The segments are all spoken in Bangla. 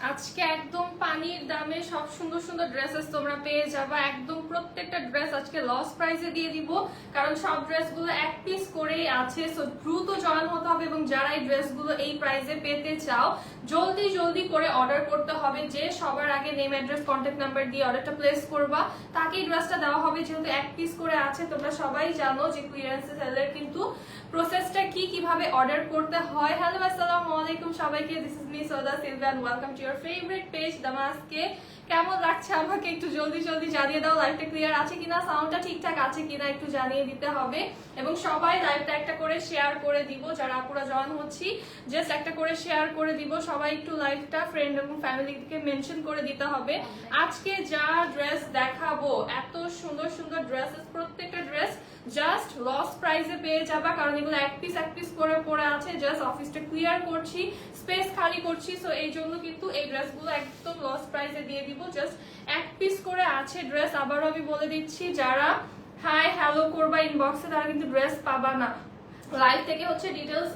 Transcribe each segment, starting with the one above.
আজকে একদম পানির দামে সব সুন্দর সুন্দর ড্রেসেস তোমরা পেয়ে যাবা। একদম প্রত্যেকটা ড্রেস আজকে লস প্রাইসে দিয়ে দিব, কারণ সব ড্রেসগুলো এক পিস করেই আছে। সো দ্রুত জয়েন হতে হবে, এবং যারা এই ড্রেসগুলো এই প্রাইসে পেতে চাও জলদি জলদি করে অর্ডার করতে হবে। যে সবার আগে নেম, অ্যাড্রেস, কন্ট্যাক্ট নাম্বার দিয়ে অর্ডারটা প্লেস করবা, তাকেই ড্রেসটা দেওয়া হবে। যেহেতু এক পিস করে আছে, তোমরা সবাই জানো যে ক্লিয়ারেন্স সেলের কিন্তু প্রসেসটা কিভাবে অর্ডার করতে হয়। হ্যালো, আসসালামু আলাইকুম সবাইকে, this is me Sauda Silva and welcome to your favourite page দামাসকে। কেমন লাগছে আমাকে একটু জলদি জলদি জানিয়ে দাও। লাইভটা ক্লিয়ার আছে কিনা, সাউন্ডটা ঠিকঠাক আছে কিনা একটু জানিয়ে দিতে হবে। এবং সবাই লাইভটা একটা করে শেয়ার করে দিব, যারা আপুরা জয়েন হচ্ছি জাস্ট একটা করে শেয়ার করে দিব। সবাই একটু লাইভটা ফ্রেন্ড এবং ফ্যামিলিকে মেনশন করে দিতে হবে। আজকে যা ড্রেস দেখাবো, এত সুন্দর সুন্দর ড্রেসেস, প্রত্যেকটা ড্রেস জাস্ট লস প্রাইসে পেয়ে যাবা, কারণ এগুলো এক পিস করে পড়ে আছে। জাস্ট অফিসটা ক্লিয়ার করছি, স্পেস খালি করছি, সো এই জন্য কিন্তু এই ড্রেসগুলো একদম লস প্রাইসে দিয়ে দিব। জাস্ট এক পিস করে আছে ড্রেস। আবারও আমি বলে দিচ্ছি, যারা হাই হ্যালো করবা ইনবক্সে তারা কিন্তু ড্রেস পাবা না। লাইভ থেকে হচ্ছে ডিটেলস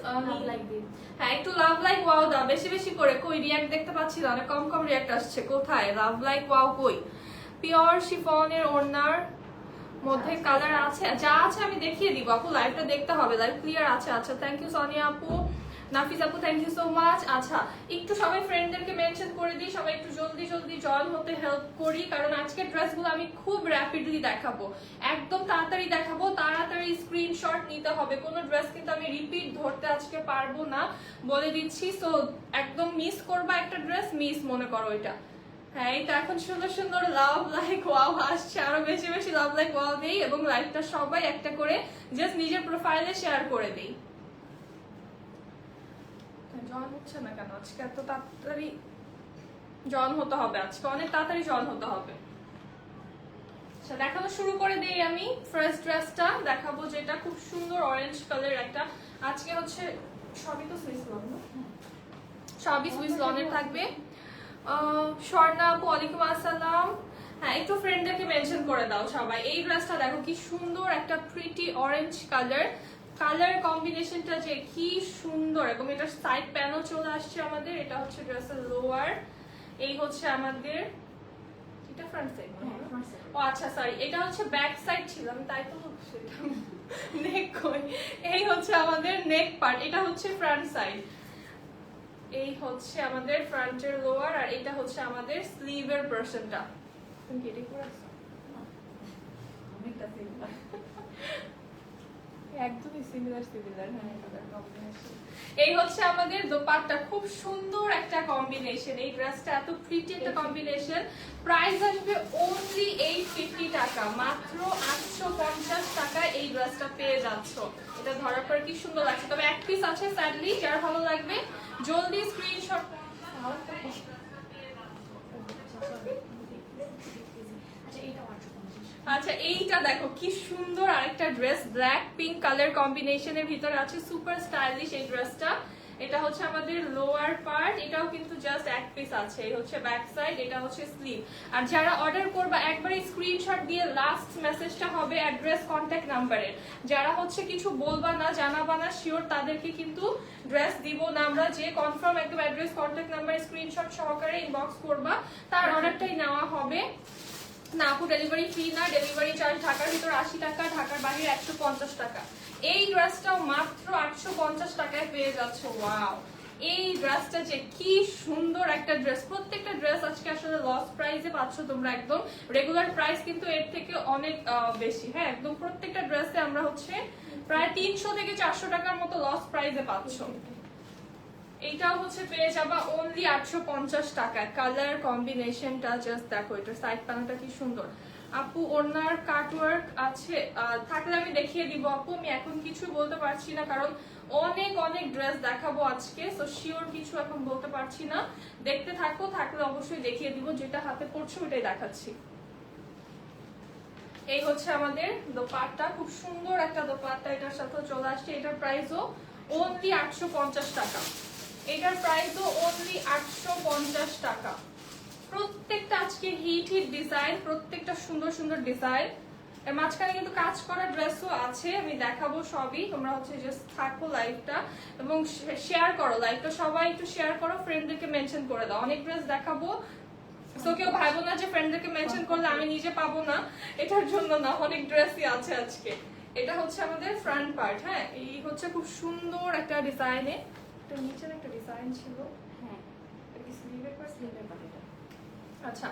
লাইক দিন। হ্যাঁ, একটু লাভ লাইক ওয়াও দাও বেশি বেশি করে। কই রিয়াক্ট দেখতে পাচ্ছি না, অনেক কম কম রিয়াক্ট আসছে। কোথায় লাভ লাইক ওয়াও? কই পিওর শিফনের ওড়নার মধ্যে কালার আছে, যা আছে আমি দেখিয়ে দিব আপু। লাইভটা দেখতে হবে, লাইভ ক্লিয়ার আছে। আচ্ছা, থ্যাংক ইউ সোনিয়া আপু, নাফিস আপু, থ্যাংক ইউ সো মাচ। আচ্ছা, একটু সবাই ফ্রেন্ডদেরকে মেনশন করে দিই, সবাই একটু জলদি জলদি জয়েন হতে হেল্প করি, কারণ আজকের ড্রেসগুলো আমি খুব র্যাপিডলি দেখাবো, একদম তাড়াতাড়ি দেখাবো। তাড়াতাড়ি স্ক্রিনশট নিতে হবে, কোনো ড্রেস কিন্তু আমি রিপিট ধরতে আজকে পারবো না, বলে দিচ্ছি। সো একদম মিস করবা একটা ড্রেস, মিস মনে করো এটা। হ্যাঁ, এটা এখন সুন্দর সুন্দর লাভ লাইক ওয়াও আসছে, আরো বেশি বেশি লাভ লাইক ওয়াও দেই, এবং লাইভটা সবাই একটা করে জাস্ট নিজের প্রোফাইলে শেয়ার করে দেই। জন হচ্ছে না কেন আজকে? এত তাড়াতাড়ি জন হতে হবে, আজকে অনেক তাড়াতাড়ি জন হতে হবে। আচ্ছা, দেখানো শুরু করে দেই। আমি ফার্স্ট ড্রেসটা দেখাবো, যেটা খুব সুন্দর অরেঞ্জ কালার একটা। আজকে হচ্ছে সবই তো সুইস লন, সবই সুইস লনের থাকবে। স্বর্ণা আপু, ওয়ালাইকুম আসসালাম। হ্যাঁ, একটু ফ্রেন্ডদেরকে মেনশন করে দাও সবাই। এই ড্রেসটা দেখো কি সুন্দর, একটা প্রিটি অরেঞ্জ কালার, কালার কম্বিনেশনটা যে কি সুন্দর। এবং এটা সাইড প্যানেল চলে আসছে আমাদের। এটা হচ্ছে ড্রেসের লোয়ার, এই হচ্ছে আমাদের, এটা ফ্রন্ট সাইড। ও আচ্ছা, সরি, এটা হচ্ছে ব্যাক সাইড ছিল, আমি তাই তো নেক কই। এই হচ্ছে আমাদের নেক পার্ট, এটা হচ্ছে ফ্রন্ট সাইড। এই হচ্ছে আমাদের ফ্রন্টের লোয়ার, আর এটা হচ্ছে আমাদের স্লিভের পোরশনটা। তুমি কেটে পড়াছো অনেকটা সিমিলার, একদমই সিমিলার। হ্যাঁ, কালার কম্বিনেশন। এই হচ্ছে আমাদের দোপাট্টা, খুব সুন্দর একটা কম্বিনেশন। এই ড্রেসটা এত প্রিটি একটা কম্বিনেশন। প্রাইস আসবে অনলি 850 টাকা, মাত্র 850 টাকায় এই ড্রেসটা পেয়ে যাচ্ছ। এটা ধরার পর কি সুন্দর লাগছে। তবে এক পিস আছে, স্যাডলি যার ভালো লাগবে জলদি স্ক্রিনশট। আচ্ছা, এইটা দেখো কি সুন্দর আরেকটা ড্রেস, ব্ল্যাক পিঙ্ক কালার কম্বিনেশনের ভিতরে আছে, সুপার স্টাইলিশ এই ড্রেসটা। এটা হচ্ছে আমাদের লোয়ার পার্ট, এটাও কিন্তু জাস্ট এক পিস আছে। এই হচ্ছে ব্যাক সাইড, এটা হচ্ছে স্লিভ। আর যারা অর্ডার করবা একবারে স্ক্রিনশট দিয়ে লাস্ট মেসেজটা হবে অ্যাড্রেস, কন্ট্যাক্ট নাম্বারের। যারা হচ্ছে কিছু বলবা না, জানাবা না শিওর, তাদেরকে কিন্তু ড্রেস দিব না আমরা। যে কনফার্ম একদম অ্যাড্রেস, কন্ট্যাক্ট নাম্বার, স্ক্রিনশট সহকারে ইনবক্স করবা, তার অর্ডারটাই নেওয়া হবে। না আপু, ডেলিভারি ফ্রি না, ডেলিভারি চার্জ ঢাকার ভিতর 80 টাকা, ঢাকার বাইরে 150 টাকা। এই ড্রেসটাও মাত্র 850 টাকায় পেয়ে যাচ্ছে। ওয়াও, এই ড্রেসটা যে কি সুন্দর একটা ড্রেস। প্রত্যেকটা ড্রেস আজকে আসলে লস প্রাইসে পাচ্ছ তোমরা, একদম রেগুলার প্রাইস কিন্তু এর থেকে অনেক বেশি। হ্যাঁ, একদম প্রত্যেকটা ড্রেসে আমরা হচ্ছে প্রায় 300 থেকে 400 টাকার মতো লস প্রাইসে পাচ্ছ। এইটাও হচ্ছে পেয়ে যাবা অনলি 850 টাকায়। কালার কম্বিনেশনটা জাস্ট দেখো, এটা সাইড প্যানেলটা কি সুন্দর। আপু, ওনার কাটওয়ার্ক আছে থাকলে আমি দেখিয়ে দিব আপু। আমি এখন কিছু বলতে পারছি না, কারণ অনেক অনেক ড্রেস দেখাবো আজকে, সো শিওর কিছু এখন বলতে পারছি না। দেখতে থাকো, থাকলে অবশ্যই দেখিয়ে দিব। যেটা হাতে পড়ছে ওটাই দেখাচ্ছি। এই হচ্ছে আমাদের দোপাট্টা, খুব সুন্দর একটা দোপাট্টা এটার সাথে চলে আসছে। এটার প্রাইসও অনলি 850 টাকা। এটার প্রাইসও অনলি 850 টাকা। প্রত্যেকটা আজকে হিট হিট ডিজাইন, প্রত্যেকটা সুন্দর সুন্দর ডিজাইন। এর মাঝখানে কিন্তু কাজ করা ড্রেসও আছে, আমি দেখাবো সবই। তোমরা হচ্ছে জাস্ট থাকো লাইভটা এবং শেয়ার করো লাইভটা, সবাই একটু শেয়ার করো, ফ্রেন্ডদেরকে মেনশন করে দাও। অনেক ড্রেস দেখাবো, তো কেউ ভাবো না যে ফ্রেন্ডদেরকে মেনশন করলে আমি নিজে পাবো না, এটার জন্য না, অনেক ড্রেসই আছে আজকে। এটা হচ্ছে আমাদের ফ্রন্ট পার্ট। হ্যাঁ, এই হচ্ছে খুব সুন্দর একটা ডিজাইনে, এটা নিচের একটা ডিজাইন ছিল। হ্যাঁ, এটা স্লিভের পার্ট, স্লিভের পার্ট এটা। আচ্ছা,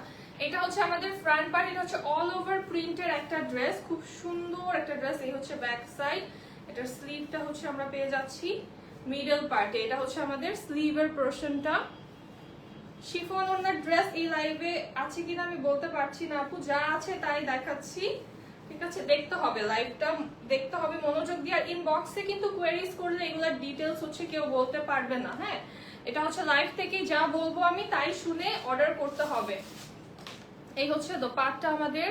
এটা হচ্ছে আমাদের ফ্রন্ট পার্ট, এটা হচ্ছে অল ওভার প্রিন্টের একটা ড্রেস, খুব সুন্দর একটা ড্রেস। এই হচ্ছে ব্যাক সাইড, এটার স্লিভটা হচ্ছে আমরা পেয়ে যাচ্ছি মিডল পার্টে। এটা হচ্ছে আমাদের স্লিভের পোরশনটা। শিফন ওনার ড্রেস এই লাইভে আছে কিনা আমি বলতে পারছি না আপু, যা আছে তাই দেখাচ্ছি, ঠিক আছে? দেখতে হবে লাইভটা, দেখতে হবে মনোযোগ দিয়ে। আর ইনবক্সে কিন্তু কোয়েরিজ করলে এগুলোর ডিটেলস হচ্ছে কেউ বলতে পারবে না। হ্যাঁ, এটা হচ্ছে লাইভ থেকে যা বলবো আমি তাই শুনে অর্ডার করতে হবে। এই হচ্ছে দোপাট্টা আমাদের।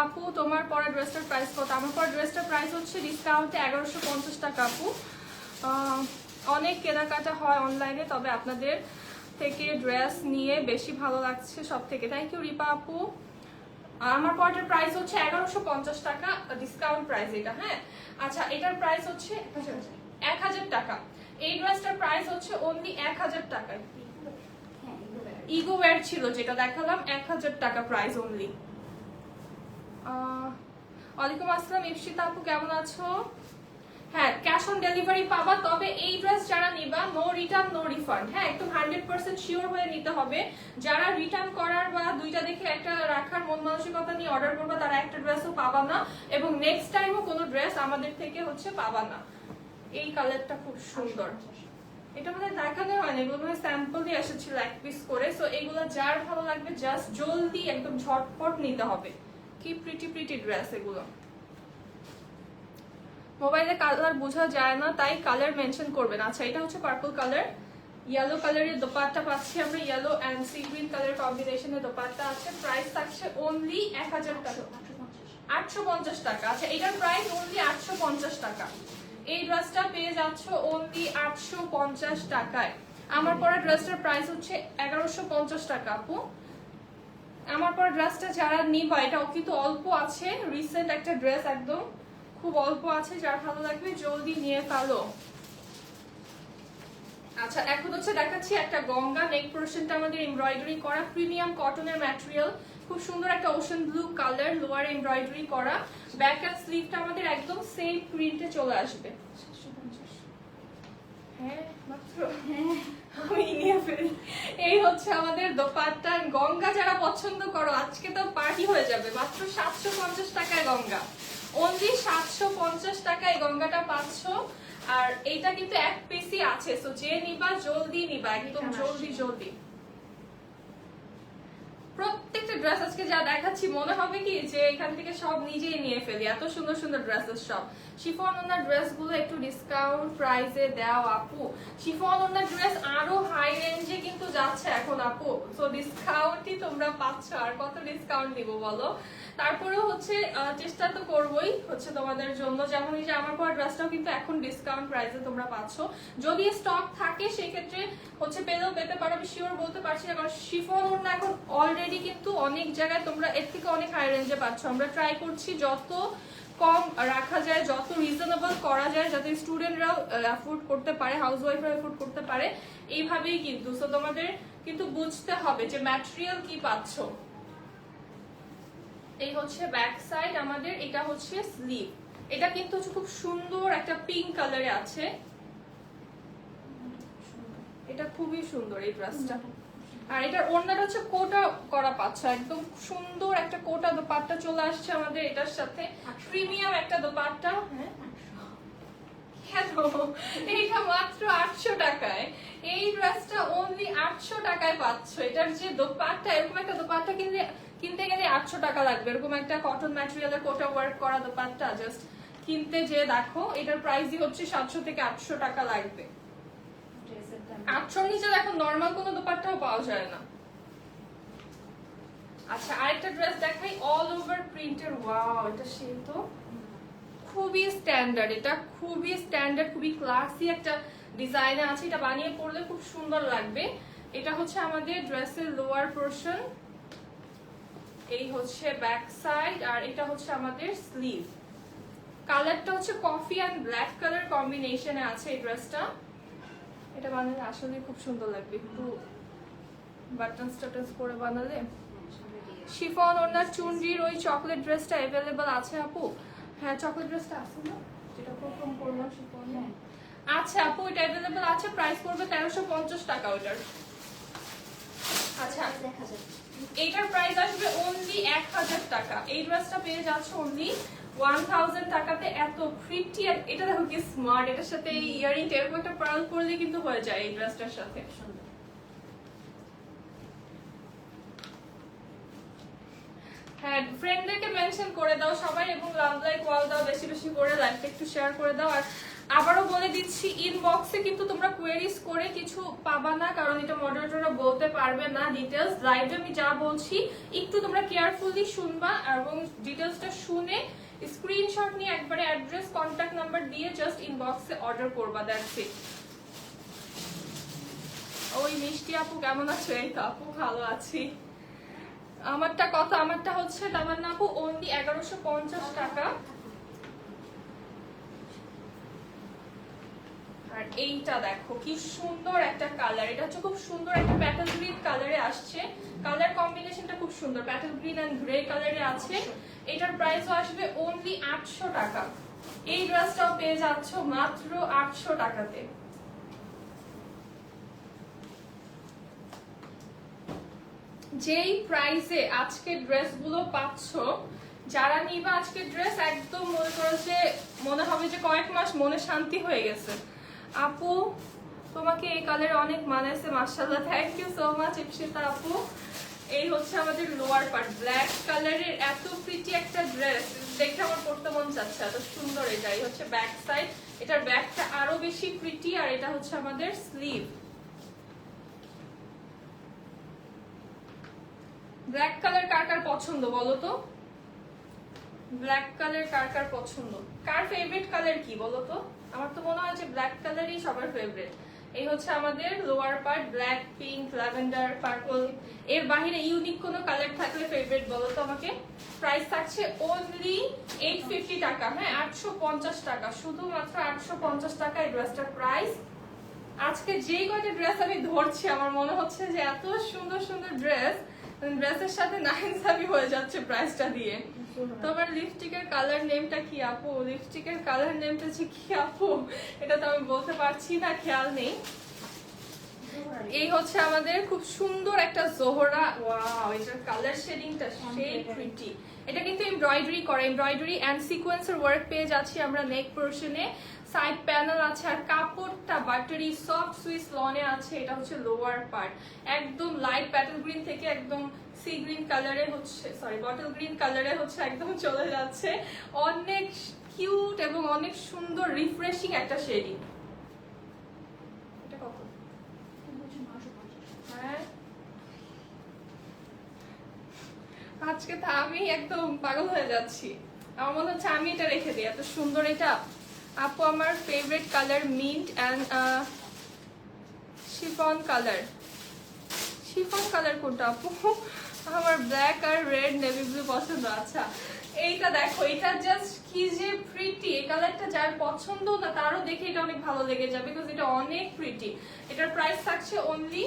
আপু তোমার পরা ড্রেসটার প্রাইস কত? আমার পরা ড্রেসটার প্রাইস হচ্ছে ডিসকাউন্টে 1150 টাকা আপু। অনেক কেনাকাটা হয় অনলাইনে, তবে আপনাদের থেকে ড্রেস নিয়ে বেশি ভালো লাগছে সব থেকে। থ্যাংক ইউ রিপা আপু। আমার পরাটার প্রাইস হচ্ছে 1150 টাকা, ডিসকাউন্ট প্রাইস এটা। হ্যাঁ, আচ্ছা, এটার প্রাইস হচ্ছে 1000 টাকা। এই ড্রেসটার প্রাইস হচ্ছে অনলি 1000 টাকা। ইগো ওয়্যার ছিল যেটা দেখালাম, 1000 টাকা প্রাইস অনলি। ওয়ালাইকুম আসসালাম ইপসিতা আপু, কেমন আছো? হ্যাঁ, ক্যাশ অন ডেলিভারি পাবা, তবে এই ড্রেস যারা নিবা নো রিটার্ন নো রিফান্ড। হ্যাঁ, একদম 100% শিওর হয়ে নিতে হবে। যারা রিটার্ন করার বা দুইটা দেখে একটা রাখার মন মানসিকতা নিয়ে অর্ডার করবা, তারা একটা ড্রেসও পাবা না এবং নেক্সট টাইমও কোনো ড্রেস আমাদের থেকে হচ্ছে পাবা না। এই কালারটা খুব সুন্দর, এটা আমাদের দেখানো হয়নি, এগুলো মানে স্যাম্পলই এসেছিল এক পিস করে। সো এগুলো যার ভালো লাগবে জাস্ট জলদি একদম ঝটপট নিতে হবে। কি প্রিটি প্রিটি ড্রেস এগুলো। মোবাইলে কালার বোঝা যায় না, তাই কালার মেনশন করবেন। আচ্ছা, এটা হচ্ছে পার্পল কালার, ইয়েলো কালারের দোপাট্টা পাচ্ছি আমরা, yellow and sea green colour কম্বিনেশনের দোপাট্টা আছে। প্রাইস থাকছে অনলি 1000 টাকা, 850 টাকা। আচ্ছা, এটার প্রাইস অনলি 850 টাকা। এই ড্রেসটা পেয়ে যাচ্ছ অনলি 850 টাকায়। আমার পরা ড্রেসটার প্রাইস হচ্ছে 1150 টাকা আপু। আমার পরা ড্রেসটা যারা নিবা, এটা কিন্তু অল্প আছে, রিসেন্ট একটা ড্রেস, একদম খুব অল্প আছে, যার ভালো লাগবে জলদি নিয়ে ফেলো। আচ্ছা, এখন হচ্ছে দেখাচ্ছি একটা গঙ্গা, নেক পোরশনটা আমাদের এমব্রয়ডারি করা, প্রিমিয়াম কটনের ম্যাটেরিয়াল, খুব সুন্দর একটা ocean blue colour, lower embroidery করা। ব্যাক এন্ড স্লিভটা আমাদের একদম সেম প্রিন্টে চলে আসবে। হ্যাঁ, মাত্র আমি নিয়ে ফেলি। এই হচ্ছে আমাদের দোপাট্টা। গঙ্গা যারা পছন্দ করো, আজকে তো পার্টি হয়ে যাবে। মাত্র 750 টাকায় গঙ্গা, অনলি 750 টাকায় গঙ্গাটা পাচ্ছ। আর এইটা কিন্তু এক পিসই আছে, সো যে নিবা জলদি নিবা, একদম জলদি জলদি। প্রত্যেকটা ড্রেস আজকে যা দেখাচ্ছি মনে হবে কি যে এখান থেকে সব নিজেই নিয়ে ফেলি, এত সুন্দর সুন্দর ড্রেসেস সব। শিফন ওনার ড্রেসগুলো একটু ডিসকাউন্ট প্রাইসে দাও আপু। শিফন ওনার ড্রেস আরো হাই রেঞ্জে কিন্তু যাচ্ছে এখন আপু, সো ডিসকাউন্টই তোমরা পাচ্ছ, আর কত ডিসকাউন্ট দিব বলো? তারপরেও হচ্ছে চেষ্টা তো করবোই হচ্ছে তোমাদের জন্য। যেমন এই যে আমার পর ড্রেসটাও কিন্তু এখন ডিসকাউন্ট প্রাইসে তোমরা পাচ্ছ। যদি স্টক থাকে সেক্ষেত্রে হচ্ছে পেলেও পেতে পারো, আমি শিওর বলতে পারছি না, কারণ শিফন ওড়না এখন অলরেডি কিন্তু অনেক জায়গায় তোমরা এর থেকে অনেক হাই রেঞ্জে পাচ্ছ। আমরা ট্রাই করছি যত কম রাখা যায়, যত রিজনেবল করা যায়, যাতে স্টুডেন্টরাও অ্যাফোর্ড করতে পারে, হাউস ওয়াইফরা অ্যাফোর্ড করতে পারে, এইভাবেই কিন্তু। সো তোমাদের কিন্তু বুঝতে হবে যে ম্যাটেরিয়াল কি পাচ্ছ। এই হচ্ছে ব্যাক সাইড আমাদের, এটা হচ্ছে স্লিভ। এটা কিন্তু হচ্ছে খুব সুন্দর একটা পিঙ্ক কালারে আছে, এটা খুবই সুন্দর এই ড্রেসটা। আর এটার ওড়নাটা হচ্ছে কোটা করা পাচ্ছ, একদম সুন্দর একটা কোটা দোপাট্টা চলে আসছে আমাদের এটার সাথে, প্রিমিয়াম একটা দোপাট্টা। হ্যাঁ, এইটা মাত্র 800 টাকায়, এই ড্রেসটা অনলি 800 টাকায় পাচ্ছ। এটার যে দোপাট্টা, এরকম একটা দোপাট্টা কিনতে গেলে 800 টাকা লাগবে, এরকম একটা কটন ম্যাটেরিয়ালের কোটা ওয়ার্ক করা দোপাট্টা জাস্ট কিনতে যে দেখো, এটার প্রাইসই হচ্ছে 700 থেকে 800 টাকা লাগবে। 800 নিচে দেখো নর্মাল কোনো দোপাট্টাও পাওয়া যায় না। আচ্ছা, আরেকটা ড্রেস দেখাই, অল ওভার প্রিন্টের। ওয়াও, এটা সেই তো খুবই স্ট্যান্ডার্ড, এটা খুবই স্ট্যান্ডার্ড, খুবই ক্লাসি একটা ডিজাইনে আছে, এটা বানিয়ে পরলে খুব সুন্দর লাগবে। এটা হচ্ছে আমাদের ড্রেসের লোয়ার পোরশন, এই হচ্ছে ব্যাক সাইড, আর এটা হচ্ছে আমাদের স্লিভ। কালারটা হচ্ছে কফি অ্যান্ড ব্ল্যাক কালার কম্বিনেশনে আছে এই ড্রেসটা। এটা বানালে আসলে খুব সুন্দর লাগবে, একটু বাটন স্টাটস করে বানালে। শিফন ওনার চুনরির ওই চকলেট ড্রেসটা অ্যাভেলেবল আছে আপু? হ্যাঁ চকলেট ড্রেসটা আছে না, যেটা প্রথম করলাম শিফন। আচ্ছা আপু এটা অ্যাভেলেবল আছে, প্রাইস পড়বে 1350 টাকা ওটার। আচ্ছা এইটার প্রাইস আসবে অনলি 1000 টাকা। এই ড্রেসটা পেয়ে যাচ্ছে অনলি 1000 টাকাতে। এত প্রিটি, আর এটা দেখো কি স্মার্ট, এটার সাথে এই ইয়ারিং এরকম একটা পার্ল করলে কিন্তু হয়ে যায় এই ড্রেসটার সাথে। হ্যাঁ ফ্রেন্ডদেরকে মেনশন করে দাও সবাই, এবং লাভ লাইক ওয়াল দাও বেশি বেশি করে, লাইভটা একটু শেয়ার করে দাও। আর আবারও বলে দিচ্ছি, ইনবক্সে কিন্তু তোমরা কোয়েরিজ করে কিছু পাবা না, কারণ এটা মডারেটররা বলতে পারবে না ডিটেলস। লাইভে আমি যা বলছি একটু তোমরা কেয়ারফুলি শুনবা, এবং ডিটেলসটা শুনে স্ক্রিনশট নিয়ে একবারে অ্যাড্রেস কন্ট্যাক্ট নাম্বার দিয়ে জাস্ট ইনবক্সে অর্ডার করবা, দ্যাটস ইট। ওই মিষ্টি আপু কেমন আছো? এই তো আপু ভালো আছি। আমারটা হচ্ছে তামান্না আপু অনলি 1150 টাকা। আর এইটা দেখো কি সুন্দর একটা কালার, এটা হচ্ছে খুব সুন্দর একটা প্যাটেল গ্রিন কালারে আসছে। কালার কম্বিনেশনটা খুব সুন্দর, প্যাটেল গ্রিন এন্ড গ্রে কালারে আছে। এটার প্রাইসও আসবে অনলি 800 টাকা। এই ড্রেসটাও পেয়ে যাচ্ছ মাত্র 800 টাকাতে। যেই প্রাইসে আজকের ড্রেসগুলো পাচ্ছ, যারা নিবা আজকের ড্রেস একদম মনে করো যে মনে হবে যে কয়েক মাস মনে শান্তি হয়ে গেছে। আপু তোমাকে এই কালারে অনেক মানাইছে মাশাআল্লাহ, thank you so much Ipsita আপু। এই হচ্ছে আমাদের লোয়ার পার্ট, ব্ল্যাক কালারের এত প্রিটি একটা ড্রেস দেখে আমার পড়তে মন চাচ্ছে, এত সুন্দর। এটাই হচ্ছে ব্যাক সাইড, এটার ব্যাকটা আরো বেশি প্রিটি, আর এটা হচ্ছে আমাদের স্লিভ। ব্ল্যাক কালার কার কার পছন্দ বলো তো? ব্ল্যাক কালার কার কার পছন্দ? কার ফেভারিট কালার কি বলো তো? আমার তো মনে হয় যে ব্ল্যাক কালারই সবার ফেভারিট। এই হচ্ছে আমাদের lower part, black, pink, lavender, purple. এর বাইরে ইউনিক কোনো কালার থাকলে ফেভারিট বলো তো আমাকে। প্রাইস থাকছে অনলি 850 টাকা। হ্যাঁ 850 টাকা, শুধুমাত্র 850 টাকা এই ড্রেসটার প্রাইস। আজকে যেই কয়টা ড্রেস আমি ধরছি আমার মনে হচ্ছে যে এত সুন্দর সুন্দর ড্রেসের সাথে নাইনসাবি হয়ে যাচ্ছে প্রাইসটা দিয়ে। তোমার লিপস্টিকের কালার নেমটা কি আপু? লিপস্টিকের কালার নেমটা হচ্ছে কি আপু এটা তো আমি বলতে পারছি না, খেয়াল নেই। এই হচ্ছে আমাদের খুব সুন্দর একটা জোহরা, ওয়াও এটার কালার শেডিংটা সেই প্রিটি। এটা কিন্তু এমব্রয়ডারি করা, এমব্রয়ডারি এন্ড সিকোয়েন্সের ওয়ার্ক পেয়ে যাচ্ছি আমরা নেক পোরশনে। সাইড প্যানেল আছে, আর কাপড়টা বাটারি সফট সুইস লনে আছে। এটা হচ্ছে লোয়ার পার্ট, একদম লাইট প্যাটেল গ্রিন থেকে একদম সি গ্রিন কালারে হচ্ছে, সরি বটল গ্রিন কালারে হচ্ছে একদম চলে যাচ্ছে। অনেক কিউট এবং অনেক সুন্দর রিফ্রেশিং একটা শেডিং। এটা কত? হ্যাঁ আজকে তো আমি একদম পাগল হয়ে যাচ্ছি, আমার মনে হচ্ছে আমি এটা রেখে দিই, এত সুন্দর এটা। আপু আমার favourite colour mint and chiffon colour. Chiffon colour কোনটা আপু? আমার ব্ল্যাক আর রেড নেভি ব্লু পছন্দ। আচ্ছা এইটা দেখো, এটা জাস্ট কি যে প্রিটি। এই কালারটা যার পছন্দ না তারও দেখে এটা অনেক ভালো লেগে যাবে, বিকজ এটা অনেক প্রিটি। এটার প্রাইস থাকছে অনলি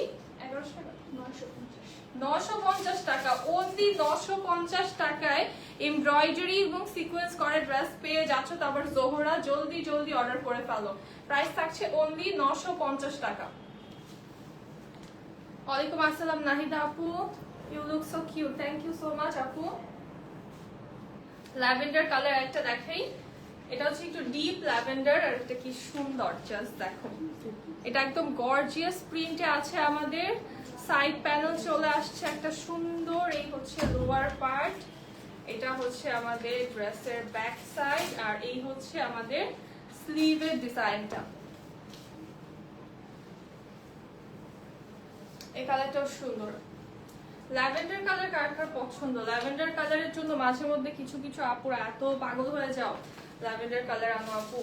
950 টাকা। অনলি 950 টাকায় এমব্রয়ডারি এবং সিকোয়েন্স করা ড্রেস পেয়ে যাচ্ছ। তারপর জোহরা, জলদি জলদি অর্ডার করে ফেলো, প্রাইস থাকছে অনলি 950 টাকা। ওয়ালাইকুম আসসালাম নাহিদা আপু, you look so cute, thank you so much আপু। ল্যাভেন্ডার কালার একটা দেখাই, এটা হচ্ছে একটু ডিপ ল্যাভেন্ডার, আর এটা কি সুন্দর জাস্ট দেখো। এটা একদম গর্জিয়াস প্রিন্টে আছে আমাদের। সাইড প্যানেল চলে আসছে একটা সুন্দর। এই হচ্ছে লোয়ার পার্ট, এটা হচ্ছে আমাদের ড্রেসের ব্যাক সাইড, আর এই হচ্ছে আমাদের স্লিভের ডিজাইনটা। এই কালারটাও সুন্দর। ল্যাভেন্ডার কালার কার কার পছন্দ? ল্যাভেন্ডার কালারের জন্য মাঝে মধ্যে কিছু কিছু আপুরা এত পাগল হয়ে যাও, ল্যাভেন্ডার কালার আনো আপু,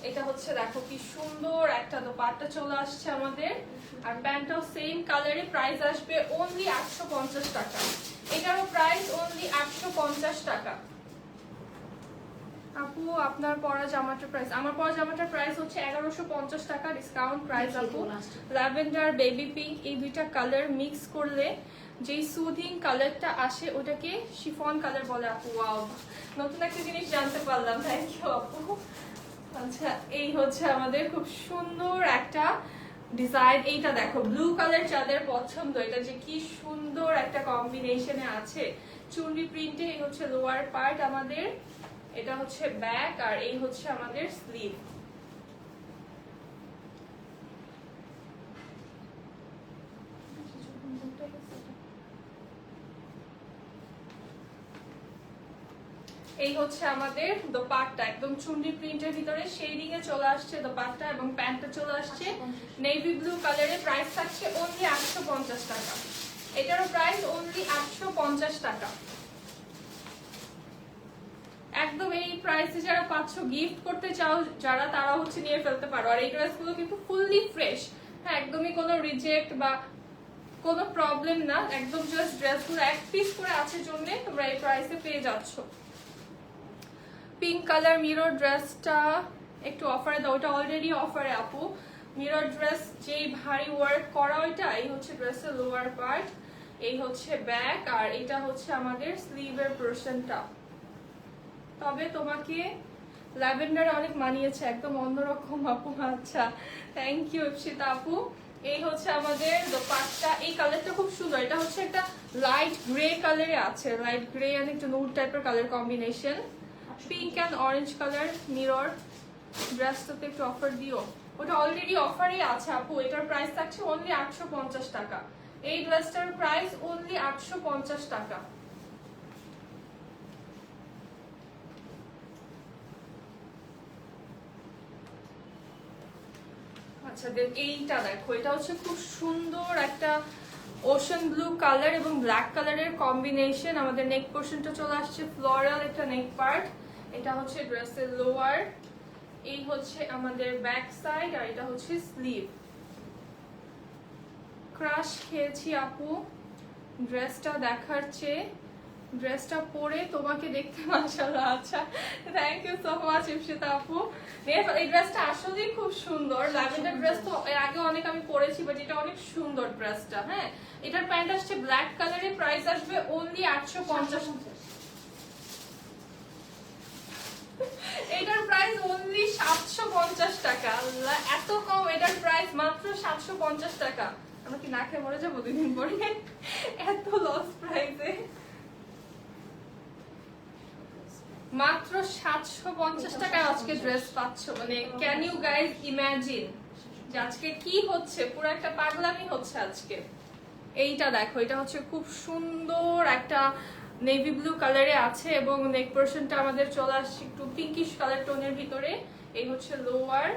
এটা হচ্ছে দেখো কি সুন্দর একটা দোপাট্টা চলে আসছে আমাদের, আর প্যান্টটাও সেম কালারে। প্রাইস আসবে অনলি 850 টাকা। এটারও প্রাইস অনলি 850 টাকা। আপু আপনার পরা জামাটার প্রাইস, আমার পরা জামাটার প্রাইস হচ্ছে 1150 টাকা ডিসকাউন্ট প্রাইস আপু। ল্যাভেন্ডার বেবি পিঙ্ক এই দুইটা কালার মিক্স করলে যেই সুদিং কালারটা আসে ওটাকে শিফন কালার বলে আপু। ওয়াও, নতুন একটা জিনিস জানতে পারলাম, থ্যাংক ইউ আপু। আচ্ছা, এই হচ্ছে আমাদের খুব সুন্দর একটা ডিজাইন। এইটা দেখো ব্লু কালার যাদের পছন্দ, এটা যে কি সুন্দর একটা কম্বিনেশনে আছে চুনরি প্রিন্টে। এই হচ্ছে লোয়ার পার্ট আমাদের, এটা হচ্ছে ব্যাক, আর এই হচ্ছে আমাদের স্লিভ। এই হচ্ছে আমাদের দোপাট্টা, একদম চুন্ডি প্রিন্টের ভিতরে শেডিং এ চলে আসছে দোপাট্টা, এবং প্যান্টটা চলে আসছে নেভি ব্লু কালারে। প্রাইস থাকছে অনলি 850 টাকা। এটারও প্রাইস অনলি 850 টাকা। একদম এই প্রাইসে যারা পাচ্ছ, গিফট করতে চাও যারা, তারা হচ্ছে নিয়ে ফেলতে পারো। আর এই ড্রেসগুলো কিন্তু ফুললি ফ্রেশ, হ্যাঁ, একদমই কোনো রিজেক্ট বা কোনো প্রবলেম না, একদম জাস্ট ড্রেসগুলো এক পিস করে আছে জন্য তোমরা এই প্রাইসে পেয়ে যাচ্ছ। পিঙ্ক কালার মিরর ড্রেসটা একটু অফারে দাও, ওটা অলরেডি অফারে আপু। মিরর ড্রেস যেই ভারী ওয়ার্ক করা ওইটা। এই হচ্ছে ড্রেসের লোয়ার পার্ট, এই হচ্ছে ব্যাক, আর এটা হচ্ছে আমাদের স্লিভের পোরশনটা। তবে তোমাকে ল্যাভেন্ডার অনেক মানিয়েছে, একদম অন্যরকম আপু। আচ্ছা, থ্যাংক ইউ ইপসিতা আপু। এই হচ্ছে আমাদের দোপাট্টা, এই কালারটা খুব সুন্দর। এটা হচ্ছে একটা লাইট গ্রে কালারে আছে, লাইট গ্রে এন্ড একটা নুড টাইপের colour combination. Pink and orange colour mirror ড্রেসটাতে একটু অফার দিও। ওটা অলরেডি অফারই আছে আপু। এটার প্রাইস থাকছে অনলি 850 টাকা। এই ড্রেসটার প্রাইস অনলি 850 টাকা। আচ্ছা, এইটা দেখো, এটা হচ্ছে খুব সুন্দর একটা ওশান ব্লু কালার এবং ব্ল্যাক কালারের কম্বিনেশন। আমাদের নেক পোর্শনটা চলে আসছে ফ্লোরাল একটা নেক পার্ট। এটা হচ্ছে ড্রেসের লোয়ার, এই হচ্ছে আমাদের ব্যাক সাইড, আর এটা হচ্ছে স্লিভ। ক্রাশ খেয়েছি আপু ড্রেসটা দেখার চেয়ে, ড্রেসটা পরে তোমাকে দেখতে মাশাআল্লাহ। আচ্ছা, thank you so much Ipsita আপু। এই ড্রেসটা আসলেই খুব সুন্দর। ল্যাভেন্ডার ড্রেস তো এর আগে অনেক আমি পরেছি, বাট এটা অনেক সুন্দর ড্রেসটা। হ্যাঁ, এটার প্যান্ট আসছে ব্ল্যাক কালারে। প্রাইস আসবে অনলি 850। এটার প্রাইস অনলি 750 টাকা। আল্লাহ, এত কম! এটার প্রাইস মাত্র 750 টাকা। আমরা কি না খেয়ে মরে যাবো দুদিন পরে? এত লস প্রাইসে মাত্র 750 টাকায় আজকে ড্রেস পাচ্ছ। মানে ক্যান ইউ গাইজ ইমাজিন যে আজকে কি হচ্ছে? পুরো একটা পাগলামি হচ্ছে আজকে। এইটা দেখো, এটা হচ্ছে খুব সুন্দর একটা নেভি ব্লু কালারে আছে, এবং নেক পোর্শনটা আমাদের চলে আসছে একটু পিঙ্কিশ কালার টোনের ভিতরে। এই হচ্ছে লোয়ার,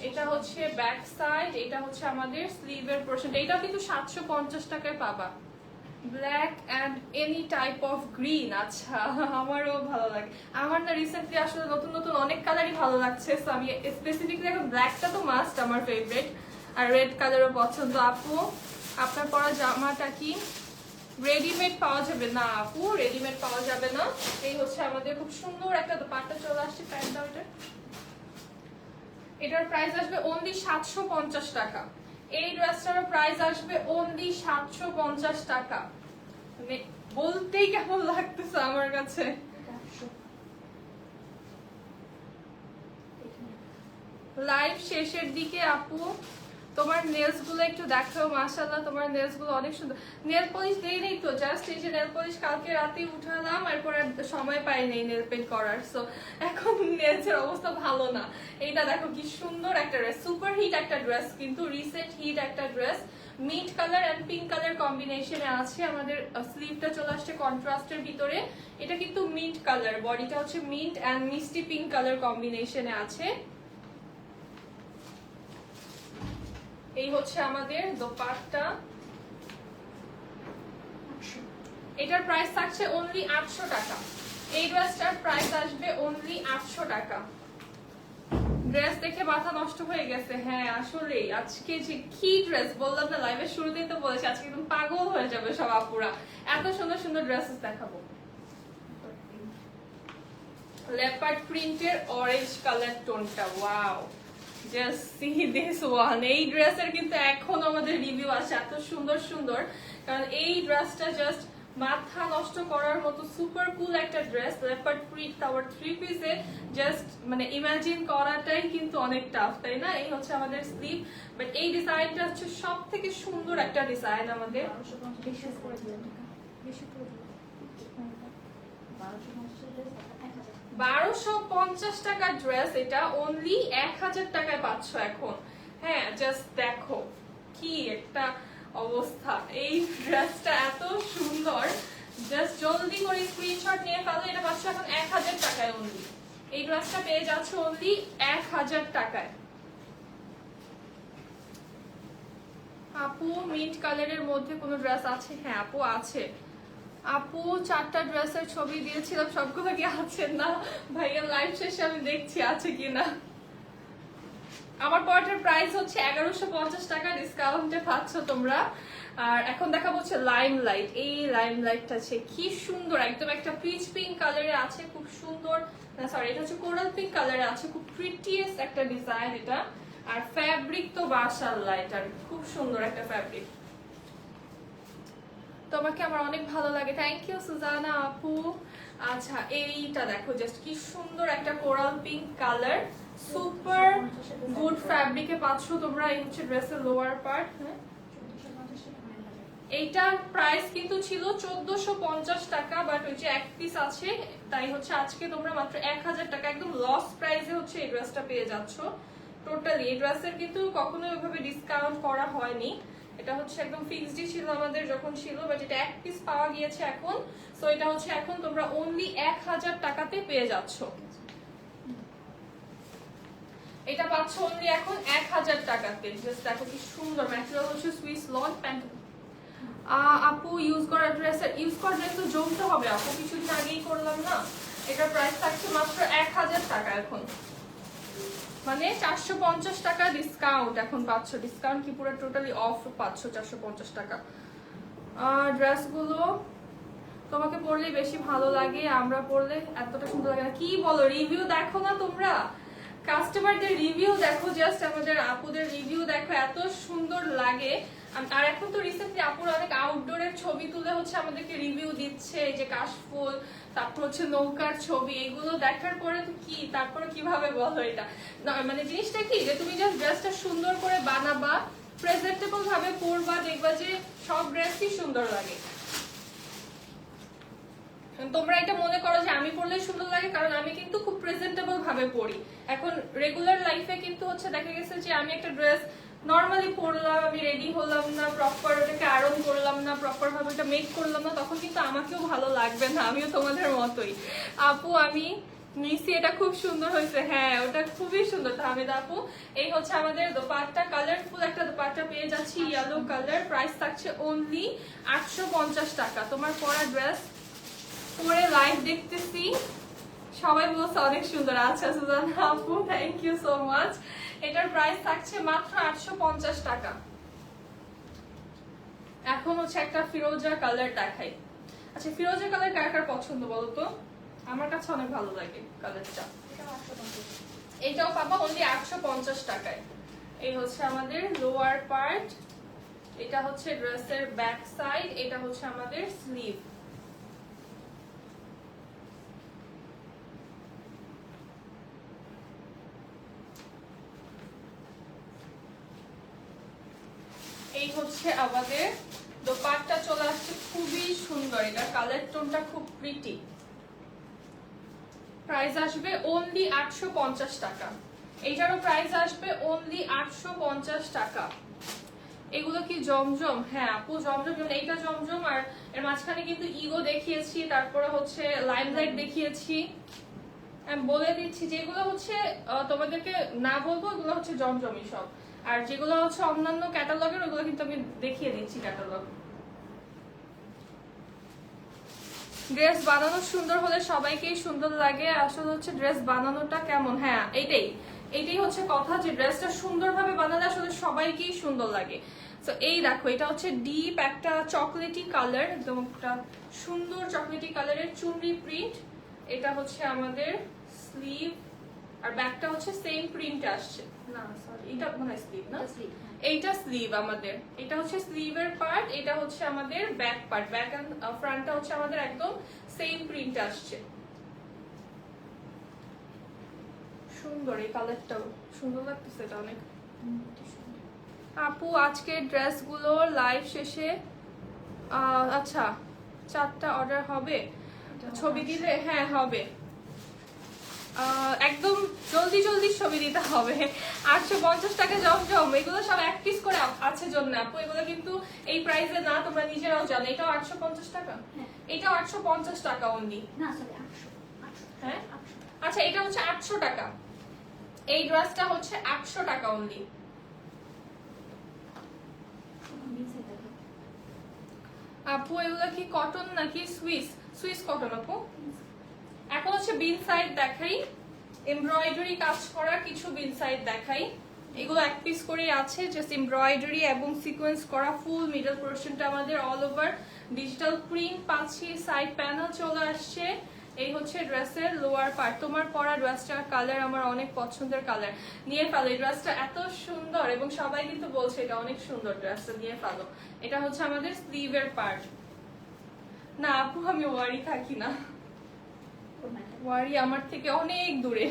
এটা হচ্ছে ব্যাক সাইড, এটা হচ্ছে আমাদের স্লিভের পোর্শনটা। এটাও কিন্তু 750 টাকায় পাবা। Black and any type of green. আচ্ছা, আমারও ভালো লাগে। আমার না রিসেন্টলি আসলে নতুন নতুন অনেক কালারই ভালো লাগছে, সো আমি স্পেসিফিকলি এখন ব্ল্যাকটা তো মাস্ট, আমার ফেভারিট। আর রেড কালারও পছন্দ। আপু আপনার পরা জামাটা কি রেডিমেড পাওয়া যাবে? না আপু, রেডিমেড পাওয়া যাবে না। এই হচ্ছে আমাদের খুব সুন্দর একটা দোপাট্টা চলে আসছে, প্যান্টটা ওইটা। এটার প্রাইস আসবে অনলি 750 টাকা। এই ড্রেসটার প্রাইস আসবে অনলি 750 টাকা। মানে বলতেই কেমন লাগতেছে আমার কাছে। লাইভ শেষের দিকে আপু তোমার নেলস গুলো একটু দেখাও। মাশাআল্লাহ, তোমার নেলস গুলো অনেক সুন্দর। নেল পলিশ দেই নেই তো, জাস্ট এই যে নেল পলিশ কালকে রাতে উঠালাম, এরপর আর সময় পাই নেই নেল পেন্ট করার, সো এখন নেলসের অবস্থা ভালো না। এইটা দেখো কি সুন্দর একটা ড্রেস, সুপার হিট একটা ড্রেস, কিন্তু রিসেন্ট হিট একটা dress. Mint colour and pink colour কম্বিনেশনে আছে। আমাদের স্লিভটা চলে আসছে কন্ট্রাস্টের ভিতরে। এটা কিন্তু মিন্ট কালার, বডিটা হচ্ছে মিন্ট এন্ড মিষ্টি পিঙ্ক কালার কম্বিনেশনে আছে। এই হচ্ছে আমাদের দোপাট্টা। এটার প্রাইস থাকছে অনলি 800 টাকা। এই ড্রেসটার প্রাইস আসবে অনলি 800 টাকা। ড্রেস দেখে মাথা নষ্ট হয়ে গেছে। হ্যাঁ আসলে আজকে যে কি ড্রেস বললাম না, লাইভের শুরুতেই তো বলেছি আজকে একদম পাগল হয়ে যাবে সব আপুরা, এত সুন্দর সুন্দর ড্রেসেস দেখাবো। লেপার্ড প্রিন্টের অরেঞ্জ কালার টোনটা, wow, just see this one. এই ড্রেসের কিন্তু এখন আমাদের রিভিউ আছে, এত সুন্দর সুন্দর, কারণ এই ড্রেসটা জাস্ট মাথা নষ্ট করার মতো সুপার কুল একটা ড্রেস। লেপার্ড প্রিন্ট আবার 3 পিসে, জাস্ট মানে ইমাজিন করাটাই কিন্তু অনেক টাফ, তাই না? এই হচ্ছে আমাদের স্লিভ, বাট এই ডিজাইনটা হচ্ছে সব থেকে সুন্দর একটা ডিজাইন আমাদের। 1250 টাকার ড্রেস, এটা অনলি 1000 টাকায় পাচ্ছ এখন। হ্যাঁ জাস্ট দেখো কি একটা অবস্থা, এই ড্রেসটা এত সুন্দর, জাস্ট জলদি করে স্ক্রিনশট নিয়ে ফেলো। এটা পাচ্ছ এখন 1000 টাকায় অনলি, এই ড্রেসটা পেয়ে যাচ্ছ অনলি 1000 টাকায়। আপু মিন্ট কালারের মধ্যে কোনো ড্রেস আছে? হ্যাঁ আপু আছে। আপু 4টা ড্রেসের ছবি দিয়েছিলাম, সবগুলো কি আছে? না ভাইয়া লাইভ শেষে আমি দেখছি আছে কিনা। আমার পরটার প্রাইস হচ্ছে 1150 টাকা, ডিসকাউন্টে পাচ্ছ তোমরা। আর এখন দেখা হচ্ছে লাইম লাইট, এই লাইম লাইটটা আছে কি সুন্দর, একদম একটা পিচ পিঙ্ক কালারে আছে, খুব সুন্দর। না সরি, এটা হচ্ছে কোরাল পিঙ্ক কালারে আছে, খুব প্রিটিয়েস্ট একটা ডিজাইন এটা। আর ফ্যাব্রিক তো মাশাআল্লাহ, এটা খুব সুন্দর একটা ফ্যাব্রিক, তোমাকে আমার অনেক ভালো লাগে। থ্যাংক ইউ সুজানা আপু। আচ্ছা এইটা দেখো, জাস্ট কি সুন্দর একটা coral pink colour, super good ফ্যাব্রিকে পাচ্ছ তোমরা। এই হচ্ছে ড্রেসের লোয়ার পার্ট। হ্যাঁ এইটার প্রাইস কিন্তু ছিল 1450 টাকা, বাট ওই যে এক পিস আছে তাই হচ্ছে আজকে তোমরা মাত্র 1000 টাকা একদম লস প্রাইসে হচ্ছে এই ড্রেসটা পেয়ে যাচ্ছ। টোটালি এই ড্রেসের কিন্তু কখনো ওইভাবে ডিসকাউন্ট করা হয়নি, এটা হচ্ছে একদম ফিক্সডই ছিল আমাদের যখন ছিল, বাট এটা এক পিস পাওয়া গিয়েছে এখন। সো এটা হচ্ছে এখন তোমরা অনলি 1000 টাকাতে পেয়ে যাচ্ছ, এটা পাচ্ছ অনলি এখন 1000 টাকাতে। জাস্ট দেখো কি সুন্দর, ম্যাটেরিয়াল হচ্ছে সুইস লন প্যান্ট। আপু ইউজ করা ড্রেস, ইউজ করা ড্রেস তো জমতে হবে আপু, কিছুদিন আগেই করলাম না। এটার প্রাইস থাকছে মাত্র 1000 টাকা এখন, মানে 450 টাকা ডিসকাউন্ট এখন পাচ্ছ। ডিসকাউন্ট কি পুরো টোটালি অফ পাচ্ছ 450 টাকা। ড্রেসগুলো তোমাকে পরলে বেশি ভালো লাগে, আমরা পরলে এতটা সুন্দর লাগে না। কি বলো, রিভিউ দেখো না তোমরা? কাস্টমারদের রিভিউ দেখো, জাস্ট আমাদের আপুদের রিভিউ দেখো, এত সুন্দর লাগে। আর এখন তো রিসেন্টলি আপুরা অনেক আউটডোরের ছবি তুলে হচ্ছে আমাদেরকে রিভিউ দিচ্ছে, এই যে কাশফুল, তারপর হচ্ছে নৌকার ছবি, এগুলো দেখার পরে তো কি, তারপরে কিভাবে বলো এটা মানে জিনিসটা কি, যে তুমি জাস্ট ড্রেসটা সুন্দর করে বানাবা, প্রেজেন্টেবল ভাবে পরবা, দেখবা যে সব ড্রেসই সুন্দর লাগে। তোমরা এটা মনে করো যে আমি পরলে সুন্দর লাগে, কারণ আমি কিন্তু খুব প্রেজেন্টেবল ভাবে পরি। এখন রেগুলার লাইফে কিন্তু হচ্ছে দেখা গেছে যে আমি একটা ড্রেস নর্মালি পরলাম, আমি রেডি হলাম না, প্রপার ওটাকে আয়রন করলাম না, প্রপার ভাবে ওটা মেক করলাম না, তখন কিন্তু আমাকেও ভালো লাগবে না, আমিও তোমাদের মতোই। আপু আমি নিছি, এটা খুব সুন্দর হয়েছে। হ্যাঁ ওটা খুবই সুন্দর তাহমিদ আপু। এই হচ্ছে আমাদের দোপাট্টা, কালারফুল একটা দোপাট্টা পেয়ে যাচ্ছি, ইয়েলো কালার। প্রাইস থাকছে অনলি 850 টাকা। তোমার পরা ড্রেস পরে লাইভ দেখতেছি, সবাই বলছে অনেক সুন্দর। আচ্ছা সুজানা আপু থ্যাংক ইউ সো মাচ। এটার প্রাইস থাকছে মাত্র 850 টাকা। এখন হচ্ছে একটা ফিরোজা কালার দেখাই। আচ্ছা ফিরোজা কালার কার কার পছন্দ বলো তো? আমার কাছে অনেক ভালো লাগে কালারটা। এটাও পাবা অনলি 850 টাকায়। এই হচ্ছে আমাদের লোয়ার পার্ট, এটা হচ্ছে ড্রেসের ব্যাক সাইড, এটা হচ্ছে আমাদের স্লিভ। এই হচ্ছে আমাদের দোপাট্টা চলে আসছে, খুবই সুন্দর, এটা কালার টোনটা খুব প্রিটি। প্রাইস আসবে অনলি 850 টাকা। এইটারও প্রাইস আসবে অনলি 850 টাকা। এগুলো কি জমজম? হ্যাঁ আপু জমজম, যেমন এইটা জমজম, আর এর মাঝখানে কিন্তু ইগো দেখিয়েছি, তারপরে হচ্ছে লাইমলাইট দেখিয়েছি। আমি বলে দিচ্ছি যেগুলো হচ্ছে তোমাদেরকে না বলবো ওগুলো হচ্ছে জমজমই সব, আর যেগুলো হচ্ছে অন্যান্য ক্যাটালগের ওগুলো কিন্তু আমি দেখিয়ে দিচ্ছি ক্যাটালগ। ড্রেস বানানো সুন্দর হলে সবাইকেই সুন্দর লাগে, আসলে হচ্ছে ড্রেস বানানোটা কেমন। হ্যাঁ এইটাই, এটাই হচ্ছে কথা যে ড্রেসটা সুন্দরভাবে বানালে আসলে সবাইকেই সুন্দর লাগে। তো এই দেখো এটা হচ্ছে ডিপ একটা চকলেটি কালার, একদম একটা সুন্দর চকলেটি কালারের চুনরি প্রিন্ট। এটা হচ্ছে আমাদের স্লিভ, আর ব্যাকটা হচ্ছে সেম প্রিন্ট আসছে। না সরি, এটা মনে হয় স্লিভ না, এইটা স্লিভ আমাদের। এটা হচ্ছে স্লিভের পার্ট, এটা হচ্ছে আমাদের ব্যাক পার্ট। ব্যাক এন্ড ফ্রন্টটা হচ্ছে আমাদের একদম সেম প্রিন্ট আসছে। সুন্দর, এই কালারটাও সুন্দর লাগতেছে, এটা অনেক। আপু আজকে ড্রেসগুলো লাইভ শেষে আচ্ছা 4টা অর্ডার হবে, ছবি দিলে? হ্যাঁ হবে, একদম জলদি জলদি ছবি দিতে হবে। 850 টাকা জমজম, এগুলো সব এক পিস করে আছে জন্য আপু, এগুলো কিন্তু এই প্রাইসে না, তোমরা নিজেরাও জানো। এটাও 850 টাকা, এটাও 850 টাকা অনলি। হ্যাঁ আচ্ছা, এটা হচ্ছে 800 টাকা, এই ড্রেসটা হচ্ছে 800 টাকা অনলি। আপু এগুলো কি কটন নাকি সুইস? সুইস কটন আপু। এখন হচ্ছে বিন সাইড দেখাই, এমব্রয়ডারি কাজ করা কিছু বিন সাইড দেখাই। এগুলো এক পিস করে আছে, জাস্ট এমব্রয়ডারি এবং সিকোয়েন্স করা। ফুল মিডল পোরশনটা আমাদের অল ওভার ডিজিটাল প্রিন্ট পাচ্ছি, সাইড প্যানেল চলে আসছে। এই হচ্ছে ড্রেসের লোয়ার পার্ট। তোমার পরা ড্রেসটার কালার আমার অনেক পছন্দের কালার, নিয়ে ফেলো। এই ড্রেসটা এত সুন্দর এবং সবাই কিন্তু বলছে এটা অনেক সুন্দর, ড্রেসটা নিয়ে ফেলো। এটা হচ্ছে আমাদের স্লিভের পার্ট। না আপু আমি ওয়ারি থাকি না, ওয়ারি আমার থেকে অনেক দূরে।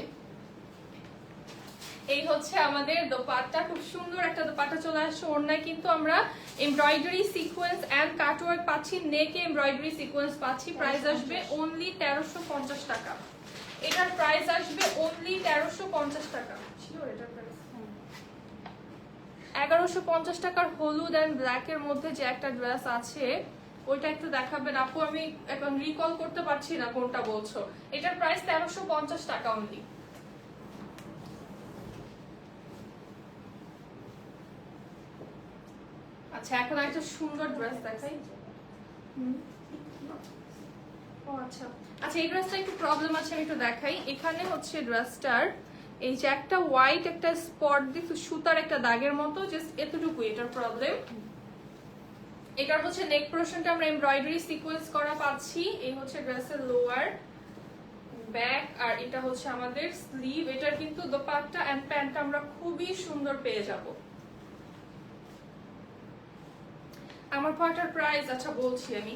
এই হচ্ছে আমাদের দোপাট্টা, খুব সুন্দর একটা দোপাট্টা চলে আসছে। ওড়নায় কিন্তু আমরা এমব্রয়ডারি সিকোয়েন্স এন্ড কাটওয়ার্ক পাচ্ছি, নেকে এমব্রয়ডারি সিকোয়েন্স পাচ্ছি। প্রাইস আসবে অনলি 1350 টাকা। এটার প্রাইস আসবে অনলি 1350 টাকা। শিওর এটার প্রাইস 1150 টাকার হলুদ এন্ড ব্ল্যাক এর মধ্যে যে একটা ড্রেস আছে ওইটা একটু দেখাবেন আপু? আমি এখন রিকল করতে পারছি না কোনটা বলছো। এটার প্রাইস 1350 টাকা অনলি। আচ্ছা এখন একটা সুন্দর ড্রেস দেখাই। ও আচ্ছা আচ্ছা, এই ড্রেসটা একটু প্রবলেম আছে, আমি একটু দেখাই। এখানে হচ্ছে ড্রেসটার এই যে একটা হোয়াইট একটা স্পট দিচ্ছে, সুতার একটা দাগের মতো, জাস্ট এতটুকু এটার প্রবলেম। এটার হচ্ছে নেক পোরশনটা আমরা এমব্রয়ডারি সিকোয়েন্স করা পাচ্ছি। এই হচ্ছে ড্রেসের লোয়ার, ব্যাক, আর এটা হচ্ছে আমাদের স্লিভ। এটার কিন্তু দোপাট্টা এন্ড প্যান্টটা আমরা খুবই সুন্দর পেয়ে যাব। আমার পাটার প্রাইস আচ্ছা বলছি আমি।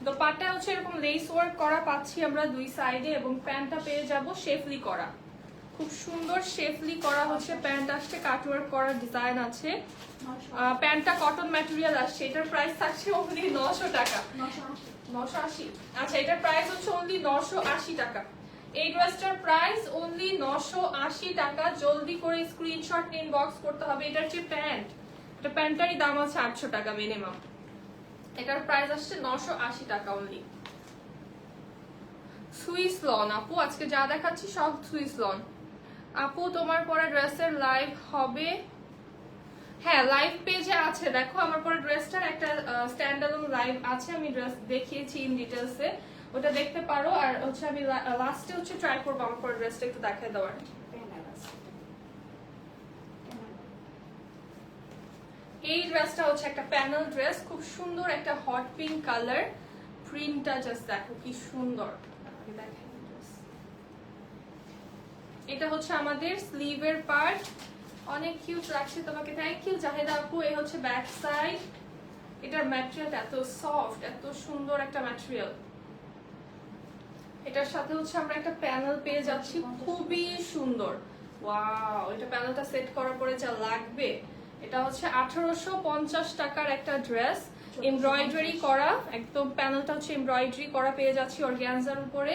দোপাট্টা হচ্ছে এরকম লেস ওয়ার্ক করা পাচ্ছি আমরা দুই সাইডে, এবং প্যান্টটা পেয়ে যাব শেফলি করা, খুব সুন্দর শেফলি করা হচ্ছে প্যান্ট আসছে, কাটওয়ার্ক করা ডিজাইন আছে। প্যান্টটা কটন ম্যাটেরিয়াল আসছে। এটার প্রাইস থাকছে অনলি 900 টাকা। 980। আচ্ছা এটার প্রাইস হচ্ছে অনলি 980 টাকা। এই ড্রেসটার প্রাইস অনলি 980 টাকা। জলদি করে স্ক্রিনশট ইনবক্স করতে হবে। এটার যে প্যান্ট, এটা প্যান্টটারই দাম আছে 800 টাকা মিনিমাম। এটার প্রাইস আসছে 980 টাকা অনলি। সুইস লন আপু, আজকে যা দেখাচ্ছি সব সুইস লন। আপু তোমার পরা ড্রেসের লাইভ হবে? হ্যাঁ লাইভ পেজে আছে, দেখো আমার পরা ড্রেসটার একটা স্ট্যান্ডালোন লাইভ আছে, আমি ড্রেস দেখিয়েছি ইন ডিটেলসে, ওটা দেখতে পারো। আর হচ্ছে আমি লাস্টে হচ্ছে ট্রাই করবো আমার পরা ড্রেসটা একটু দেখাই দেওয়ার। এই ড্রেসটা হচ্ছে একটা প্যানেল ড্রেস, খুব সুন্দর একটা হট পিঙ্ক কালার। প্রিন্টটা জাস্ট দেখো কি সুন্দর। এটা হচ্ছে আমাদের স্লিভের পার্ট, অনেক কিউট লাগছে তোমাকে, থ্যাংক ইউ জাহেদা আপু। এই হচ্ছে ব্যাক সাইড। এটার ম্যাটেরিয়ালটা এত সফট, এত সুন্দর একটা ম্যাটেরিয়াল। এটার সাথে হচ্ছে আমরা একটা প্যানেল পেয়ে যাচ্ছি, খুবই সুন্দর। ওয়াও, এটা প্যানেলটা সেট করার পরে যা লাগবে। এটা হচ্ছে 1850 টাকার একটা ড্রেস, এমব্রয়ডারি করা, একদম প্যানেলটা হচ্ছে এমব্রয়ডারি করা পেয়ে যাচ্ছি অর্গানজার উপরে।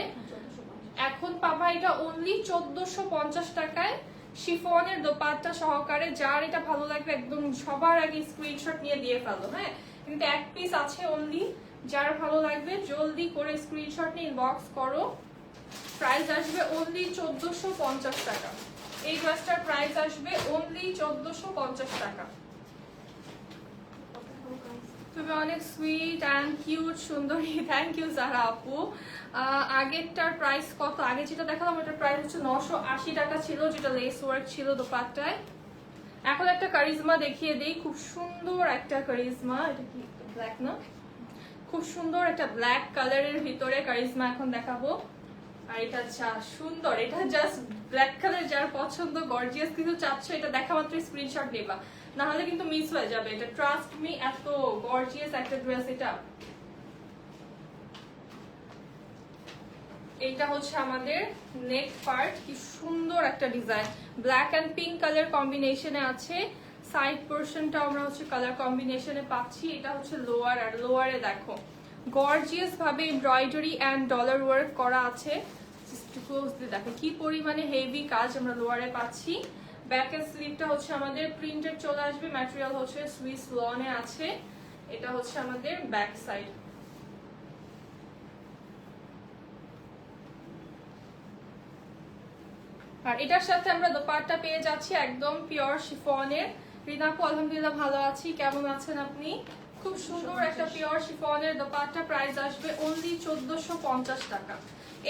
এখন পাবা এটা অনলি 1450 টাকায়, শিফনের দোপাট্টা সহকারে। যার এটা ভালো লাগবে একদম সবার আগে স্ক্রিনশট নিয়ে দিয়ে ফেলো। হ্যাঁ কিন্তু এক পিস আছে অনলি, যার ভালো লাগবে জলদি করে স্ক্রিনশট নিয়ে ইনবক্স করো। প্রাইস আসবে অনলি 1450 টাকা। এই ড্রেসটার প্রাইস আসবে অনলি 1450 টাকা। তুমি তুমি অনেক সুইট অ্যান্ড কিউট সুন্দরী, থ্যাংক ইউ জাহরা আপু। আগেরটার প্রাইস কত? আগে যেটা দেখালাম ওটার প্রাইস হচ্ছে 980 টাকা ছিল, যেটা লেস ওয়ার্ক ছিল দোপাট্টায়। এখন একটা কারিজমা দেখিয়ে দিই, খুব সুন্দর একটা কারিজমা। এটা কি ব্ল্যাক না? খুব সুন্দর একটা ব্ল্যাক কালারের ভিতরে কারিজমা এখন দেখাবো। আর এটা যা সুন্দর, এটা জাস্ট ব্ল্যাক কালার যার পছন্দ, গর্জিয়াস কিছু চাচ্ছ, এটা দেখা মাত্র স্ক্রিনশট নেবা, না হলে কিন্তু মিস হয়ে যাবে। এটা ট্রাস্ট মি, এত গর্জিয়াস একটা ড্রেস এটা। এইটা হচ্ছে আমাদের নেক পার্ট, কি সুন্দর একটা design, black and pink colour কম্বিনেশনে আছে। সাইড পোর্শনটা আমরা হচ্ছে কালার কম্বিনেশনে পাচ্ছি। এটা হচ্ছে লোয়ার, আর লোয়ারে দেখো গর্জিয়াস ভাবে এমব্রয়ডারি এন্ড ডলার ওয়ার্ক করা আছে। দেখো কি পরিমাণে হেভি কাজ আমরা লোয়ারে পাচ্ছি। ব্যাক এন্ড স্লিভটা হচ্ছে আমাদের প্রিন্টেড চলে আসবে, ম্যাটেরিয়াল হচ্ছে সুইস লনে আছে। এটা হচ্ছে আমাদের ব্যাক সাইড। আর এটার সাথে আমরা দোপাট্টা পেয়ে যাচ্ছি একদম পিওর শিফনের। রিনাপু আলহামদুলিল্লাহ ভালো আছি, কেমন আছেন আপনি? খুব সুন্দর একটা পিওর শিফনের দোপাট্টা, প্রাইস আসবে অনলি 1450 টাকা।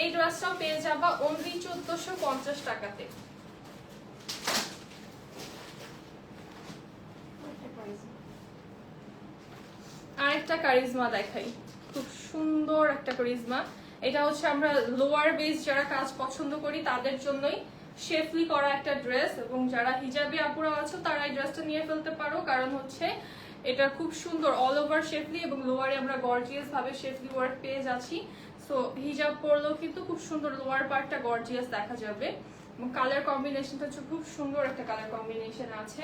এই ড্রেসটাও পেয়ে যাবা অনলি 1450 টাকাতে। আরেকটা কারিজমা দেখাই, খুব সুন্দর একটা কারিজমা। এটা হচ্ছে আমরা লোয়ার বেস যারা কাজ পছন্দ করি তাদের জন্যই শেফলি করা একটা ড্রেস, এবং যারা হিজাবি আপুরা আছো তারা এই ড্রেসটা নিয়ে ফেলতে পারো, কারণ হচ্ছে এটা খুব সুন্দর অল ওভার শেফলি, এবং লোয়ারে আমরা গর্জিয়াস ভাবে শেফলি ওয়ার্ক পেয়ে যাচ্ছি। সো হিজাব পরলেও কিন্তু খুব সুন্দর লোয়ার পার্টটা গর্জিয়াস দেখা যাবে। এবং কালার কম্বিনেশনটা হচ্ছে খুব সুন্দর একটা কালার কম্বিনেশন আছে।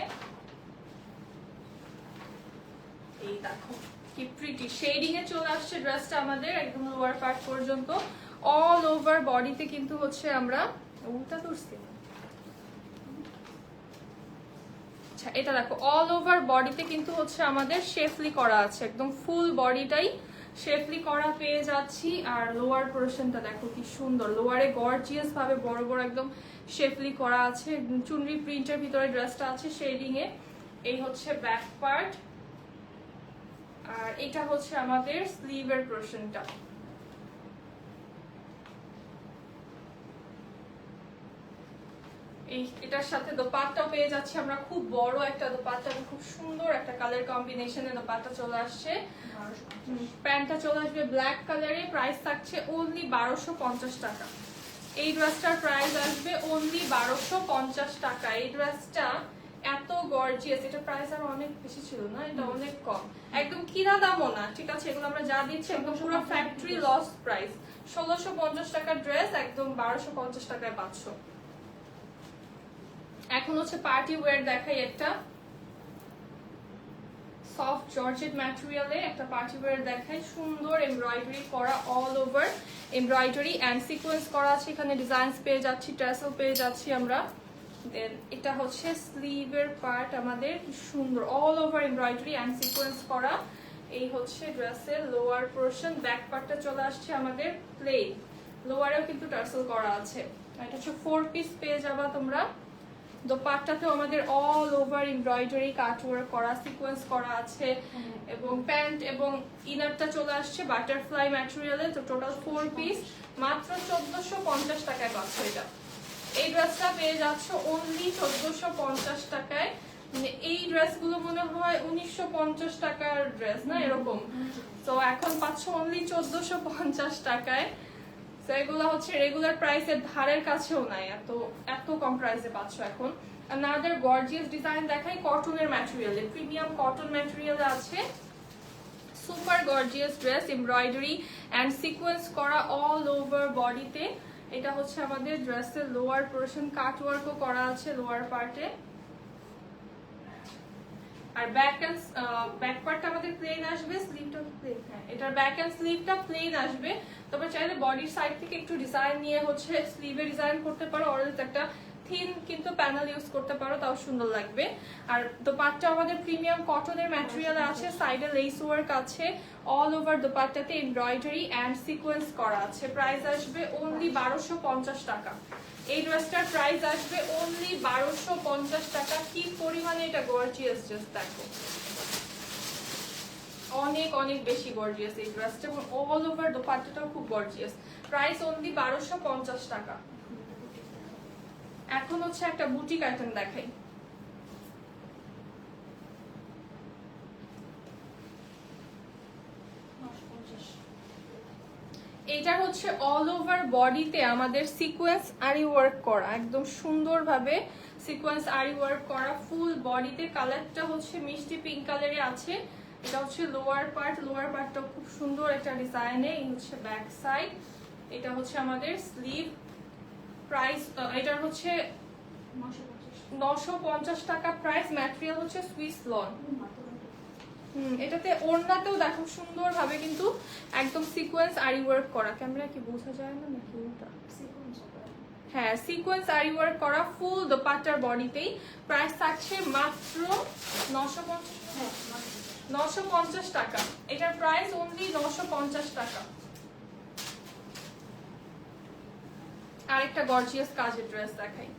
এই দেখো কি প্রিটি শেডিং এ চলে আসছে ড্রেসটা আমাদের একদম লোয়ার পার্ট পর্যন্ত। অল ওভার বডিতে কিন্তু হচ্ছে আমরা উল্টা করছি। আচ্ছা এটা দেখো অল ওভার বডিতে কিন্তু হচ্ছে আমাদের শেফলি করা আছে, একদম ফুল বডিটাই শেফলি করা পেয়ে যাচ্ছি। আর লোয়ার পোরশনটা দেখো কি সুন্দর, লোয়ারে গর্জিয়াস ভাবে বড় বড় একদম শেফলি করা আছে, চুনরি প্রিন্টের ভিতরে ড্রেসটা আছে শেডিং এ। এই হচ্ছে ব্যাক পার্ট, আর এটা হচ্ছে আমাদের স্লিভের পোরশনটা। এটার সাথে দোপাট্টাও পেয়ে যাচ্ছি আমরা, খুব বড় একটা দোপাট্টা, খুব সুন্দর একটা কালার কম্বিনেশনে দোপাট্টা চলে আসছে। প্যান্টটা চলে আসবে ব্ল্যাক কালারে, প্রাইস থাকছে অনলি 1250 টাকা। এই ড্রেসটার প্রাইস আসবে অনলি 1250 টাকা। এই ড্রেসটা এত গর্জিয়াস, এটা প্রাইস আর অনেক বেশি ছিল না, এটা অনেক কম, একদম কিনা দামও না, ঠিক আছে? এগুলো আমরা যা দিচ্ছি একদম পুরো ফ্যাক্টরি লস প্রাইস। 1650 টাকার ড্রেস একদম 1250 টাকায় পাচ্ছ। এখন হচ্ছে পার্টি ওয়্যার দেখাই, একটা সফট জর্জেট ম্যাটেরিয়ালে একটা পার্টি ওয়্যার দেখাই, সুন্দর এমব্রয়ডারি করা, all over embroidery and sequins করা আছে। এখানে ডিজাইনস পেয়ে যাচ্ছি, ট্যাসেল পেয়ে যাচ্ছি আমরা। দেন এটা হচ্ছে স্লিভের পার্ট আমাদের, কি সুন্দর all over embroidery and sequins করা। এই হচ্ছে ড্রেসের লোয়ার পোরশন, ব্যাক পার্টটা চলে আসছে আমাদের প্লেন, লোয়ারেও কিন্তু টার্সেল করা আছে। এটা হচ্ছে 4 পিস পেয়ে যাবা তোমরা। দোপাট্টাতেও আমাদের অল ওভার এমব্রয়ডারি কাটওয়ার্ক করা, সিকোয়েন্স করা আছে, এবং প্যান্ট এবং ইনারটা চলে আসছে বাটারফ্লাই ম্যাটেরিয়ালে। তো টোটাল 4 পিস মাত্র 1450 টাকায় পাচ্ছ এটা। এই ড্রেসটা পেয়ে যাচ্ছ অনলি 1450 টাকায়। মানে এই ড্রেসগুলো মনে হয় 1950 টাকার ড্রেস না এরকম, তো এখন পাচ্ছ অনলি 1450 টাকায়। এগুলো হচ্ছে রেগুলার প্রাইসের ধারের কাছেও নাই, এত কম প্রাইসে পাচ্ছ এখন। আনাদার গর্জিয়াস ডিজাইন দেখাই, কটনের ম্যাটেরিয়ালে, প্রিমিয়াম কটন ম্যাটেরিয়ালে আছে, super gorgeous dress, embroidery and sequins করা অল ওভার বডিতে। এটা হচ্ছে আমাদের ড্রেসের লোয়ার পোরশন, কাট ওয়ার্কও করা আছে লোয়ার পার্টে। আর ব্যাক পার্টটা আমাদের প্লেন আসবে, স্লিভটা প্লেন, হ্যাঁ এটার ব্যাক এন্ড স্লিভটা প্লেন আসবে। তবে চাইলে বডির সাইড থেকে একটু ডিজাইন নিয়ে হচ্ছে স্লিভে ডিজাইন করতে পারো, অরেঞ্জ একটা থিন কিন্তু প্যানেল ইউজ করতে পারো, তাও সুন্দর লাগবে। আর দোপাট্টা আমাদের প্রিমিয়াম কটনের ম্যাটেরিয়াল আছে, সাইডে লেস ওয়ার্ক আছে, অল ওভার দোপাট্টাতে এমব্রয়ডারি এন্ড সিকোয়েন্স করা আছে। প্রাইস আসবে অনলি 1250 টাকা। এই ড্রেসটার প্রাইস আসবে অনলি 1250 টাকা। কি পরিমাণে এটা গর্জিয়াস, জাস্ট দেখো, অনেক অনেক অনেক বেশি গর্জিয়াস এই ড্রেসটা, এবং অল ওভার দোপাট্টাটাও খুব গর্জিয়াস। প্রাইস অনলি 1250 টাকা। এখন হচ্ছে একটা বুটিক আইটেম দেখাই। এটা হচ্ছে অল ওভার বডিতে আমাদের সিকোয়েন্স আরি ওয়ার্ক করা, একদম সুন্দরভাবে সিকোয়েন্স আরি ওয়ার্ক করা ফুল বডিতে। কালারটা হচ্ছে মিষ্টি পিঙ্ক কালারে আছে। এটা হচ্ছে লোয়ার পার্টটা খুব সুন্দর একটা ডিজাইনে। এই হচ্ছে ব্যাক সাইড, এটা হচ্ছে আমাদের স্লিভ। প্রাইস এটার হচ্ছে 950 টাকা প্রাইস। ম্যাটেরিয়াল হচ্ছে সুইস লন। এটাতে ওড়নাতেও দেখো সুন্দর ভাবে কিন্তু একদম সিকোয়েন্স আরি ওয়ার্ক করা। ক্যামেরা কি বোঝা যায় না নাকি ওটা? হ্যাঁ, সিকোয়েন্স আরি ওয়ার্ক করা ফুল দোপাট্টার বডিতেই। প্রাইস থাকছে মাত্র 950 টাকা। এটার প্রাইস অনলি 950 টাকা। আরেকটা গর্জিয়াস কাজের ড্রেস দেখাই।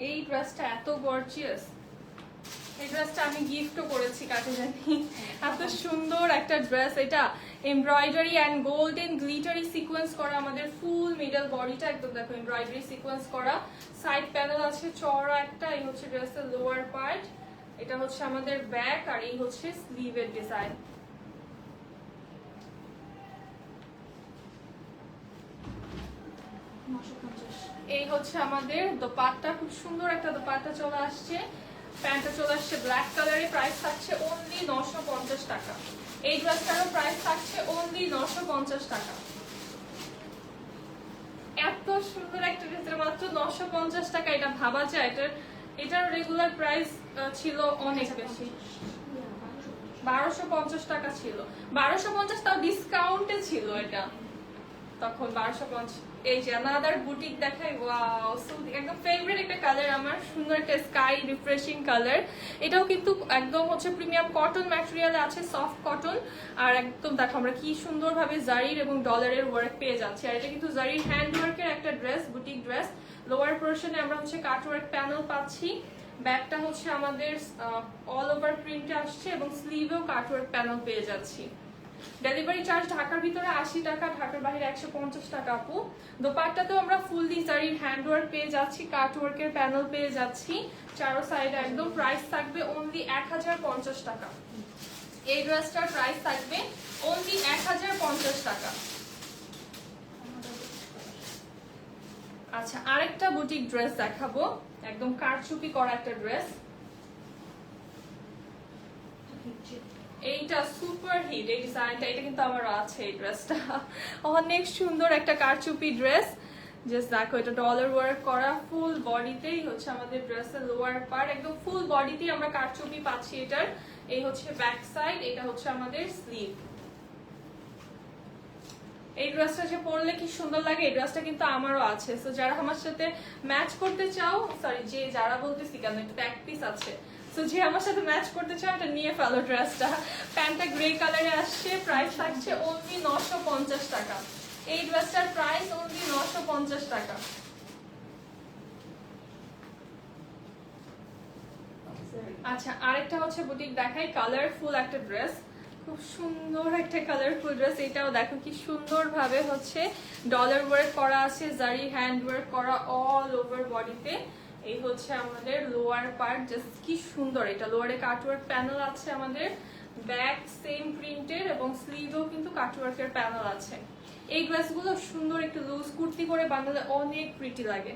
এই ড্রেসটা এত গর্জিয়াস, এই ড্রেসটা আমি গিফটও করেছি কাকে জানি। এত সুন্দর একটা ড্রেস। এটা embroidery and golden glittery sequence করা আমাদের ফুল মিডল বডিটা, একদম দেখো এমব্রয়ডারি সিকোয়েন্স করা। সাইড প্যানেল আছে চওড়া একটা। এই হচ্ছে ড্রেসের লোয়ার পার্ট, এটা হচ্ছে আমাদের ব্যাক, আর এই হচ্ছে স্লিভের ডিজাইন। এই হচ্ছে আমাদের দোপাট্টা, খুব সুন্দর একটা দোপাট্টা চলে আসছে। প্যান্টটা চলে আসছে ব্ল্যাক কালারে। প্রাইস থাকছে অনলি 950 টাকা। এই ড্রেসটারও প্রাইস থাকছে অনলি 950 টাকা। এত সুন্দর একটা ড্রেসের মাত্র 950 টাকা, এটা ভাবা যায়? এটার রেগুলার প্রাইস ছিল অনেক বেশি, 1250 টাকা ছিল। 1250 তাও ডিসকাউন্টে ছিল এটা তখন, 1250। এই যে আনাদার বুটিক দেখাই। ওয়াও, একদম ফেভারিট একটা কালার আমার, সুন্দর একটা স্কাই রিফ্রেশিং কালার। এটাও কিন্তু একদম হচ্ছে প্রিমিয়াম কটন ম্যাটেরিয়াল আছে, সফট কটন। আর একদম দেখো আমরা কি সুন্দরভাবে জারির এবং ডলারের ওয়ার্ক পেয়ে যাচ্ছি। আর এটা কিন্তু জারির হ্যান্ড ওয়ার্কের একটা ড্রেস, বুটিক ড্রেস। লোয়ার পোর্শনে আমরা হচ্ছে কাট ওয়ার্ক প্যানেল পাচ্ছি। ব্যাকটা হচ্ছে আমাদের অল ওভার প্রিন্টে আসছে, এবং স্লিভেও কাট ওয়ার্ক প্যানেল পেয়ে যাচ্ছি। ডেলিভারি চার্জ ঢাকার ভিতরে 80 টাকা, ঢাকার বাইরে 150 টাকা আপু। দোপাট্টাতেও আমরা ফুল ডিজাইন হ্যান্ড ওয়ার্ক পেয়ে যাচ্ছি, কাট ওয়ার্কের প্যানেল পেয়ে যাচ্ছি চারো সাইডে একদম। প্রাইস থাকবে অনলি 1050 টাকা। এই ড্রেসটার প্রাইস থাকবে অনলি 1050 টাকা। আচ্ছা, আরেকটা বুটিক ড্রেস দেখাবো, একদম কারচুপি করা একটা ড্রেস। এইটা সুপার হিট, এই ডিজাইনটা, এটা কিন্তু আমার আছে। এই ড্রেসটা অনেক সুন্দর একটা কারচুপি ড্রেস। জাস্ট দেখো, এটা ডলার ওয়ার্ক করা ফুল বডিতেই হচ্ছে আমাদের ড্রেসের লোয়ার পার্ট, একদম ফুল বডিতেই আমরা কারচুপি পাচ্ছি এটার। এই হচ্ছে ব্যাক সাইড, এটা হচ্ছে আমাদের স্লিভ। এই ড্রেসটা যে পরলে কি সুন্দর লাগে, এই ড্রেসটা কিন্তু আমারও আছে। সো যারা আমার সাথে ম্যাচ করতে চাও, সরি যারা বলতেছি কেন, এটা এক পিস আছে। সো যে আমার সাথে ম্যাচ করতে চাও, এটা নিয়ে ফেলো ড্রেসটা। প্যান্টটা গ্রে কালারে আসছে। প্রাইস থাকছে অনলি 950 টাকা। এই ড্রেসটার প্রাইস অনলি 950 টাকা। আচ্ছা, আরেকটা হচ্ছে বুটিক দেখাই, কালারফুল একটা ড্রেস, খুব সুন্দর একটা কালারফুল ড্রেস। এটাও দেখো কি সুন্দর ভাবে হচ্ছে ডলার ওয়ার্ক করা আছে, জারি হ্যান্ড ওয়ার্ক করা অল ওভার বডিতে। এই হচ্ছে আমাদের লোয়ার পার্ট, জাস্ট কি সুন্দর। এটা লোয়ারে কাটওয়ার্ক প্যানেল আছে আমাদের, ব্যাক সেম প্রিন্টের, এবং স্লিভেও কিন্তু কাটওয়ার্কের প্যানেল আছে। এই ড্রেসগুলো সুন্দর, একটু লুজ কুর্তি করে বানালে অনেক প্রিটি লাগে।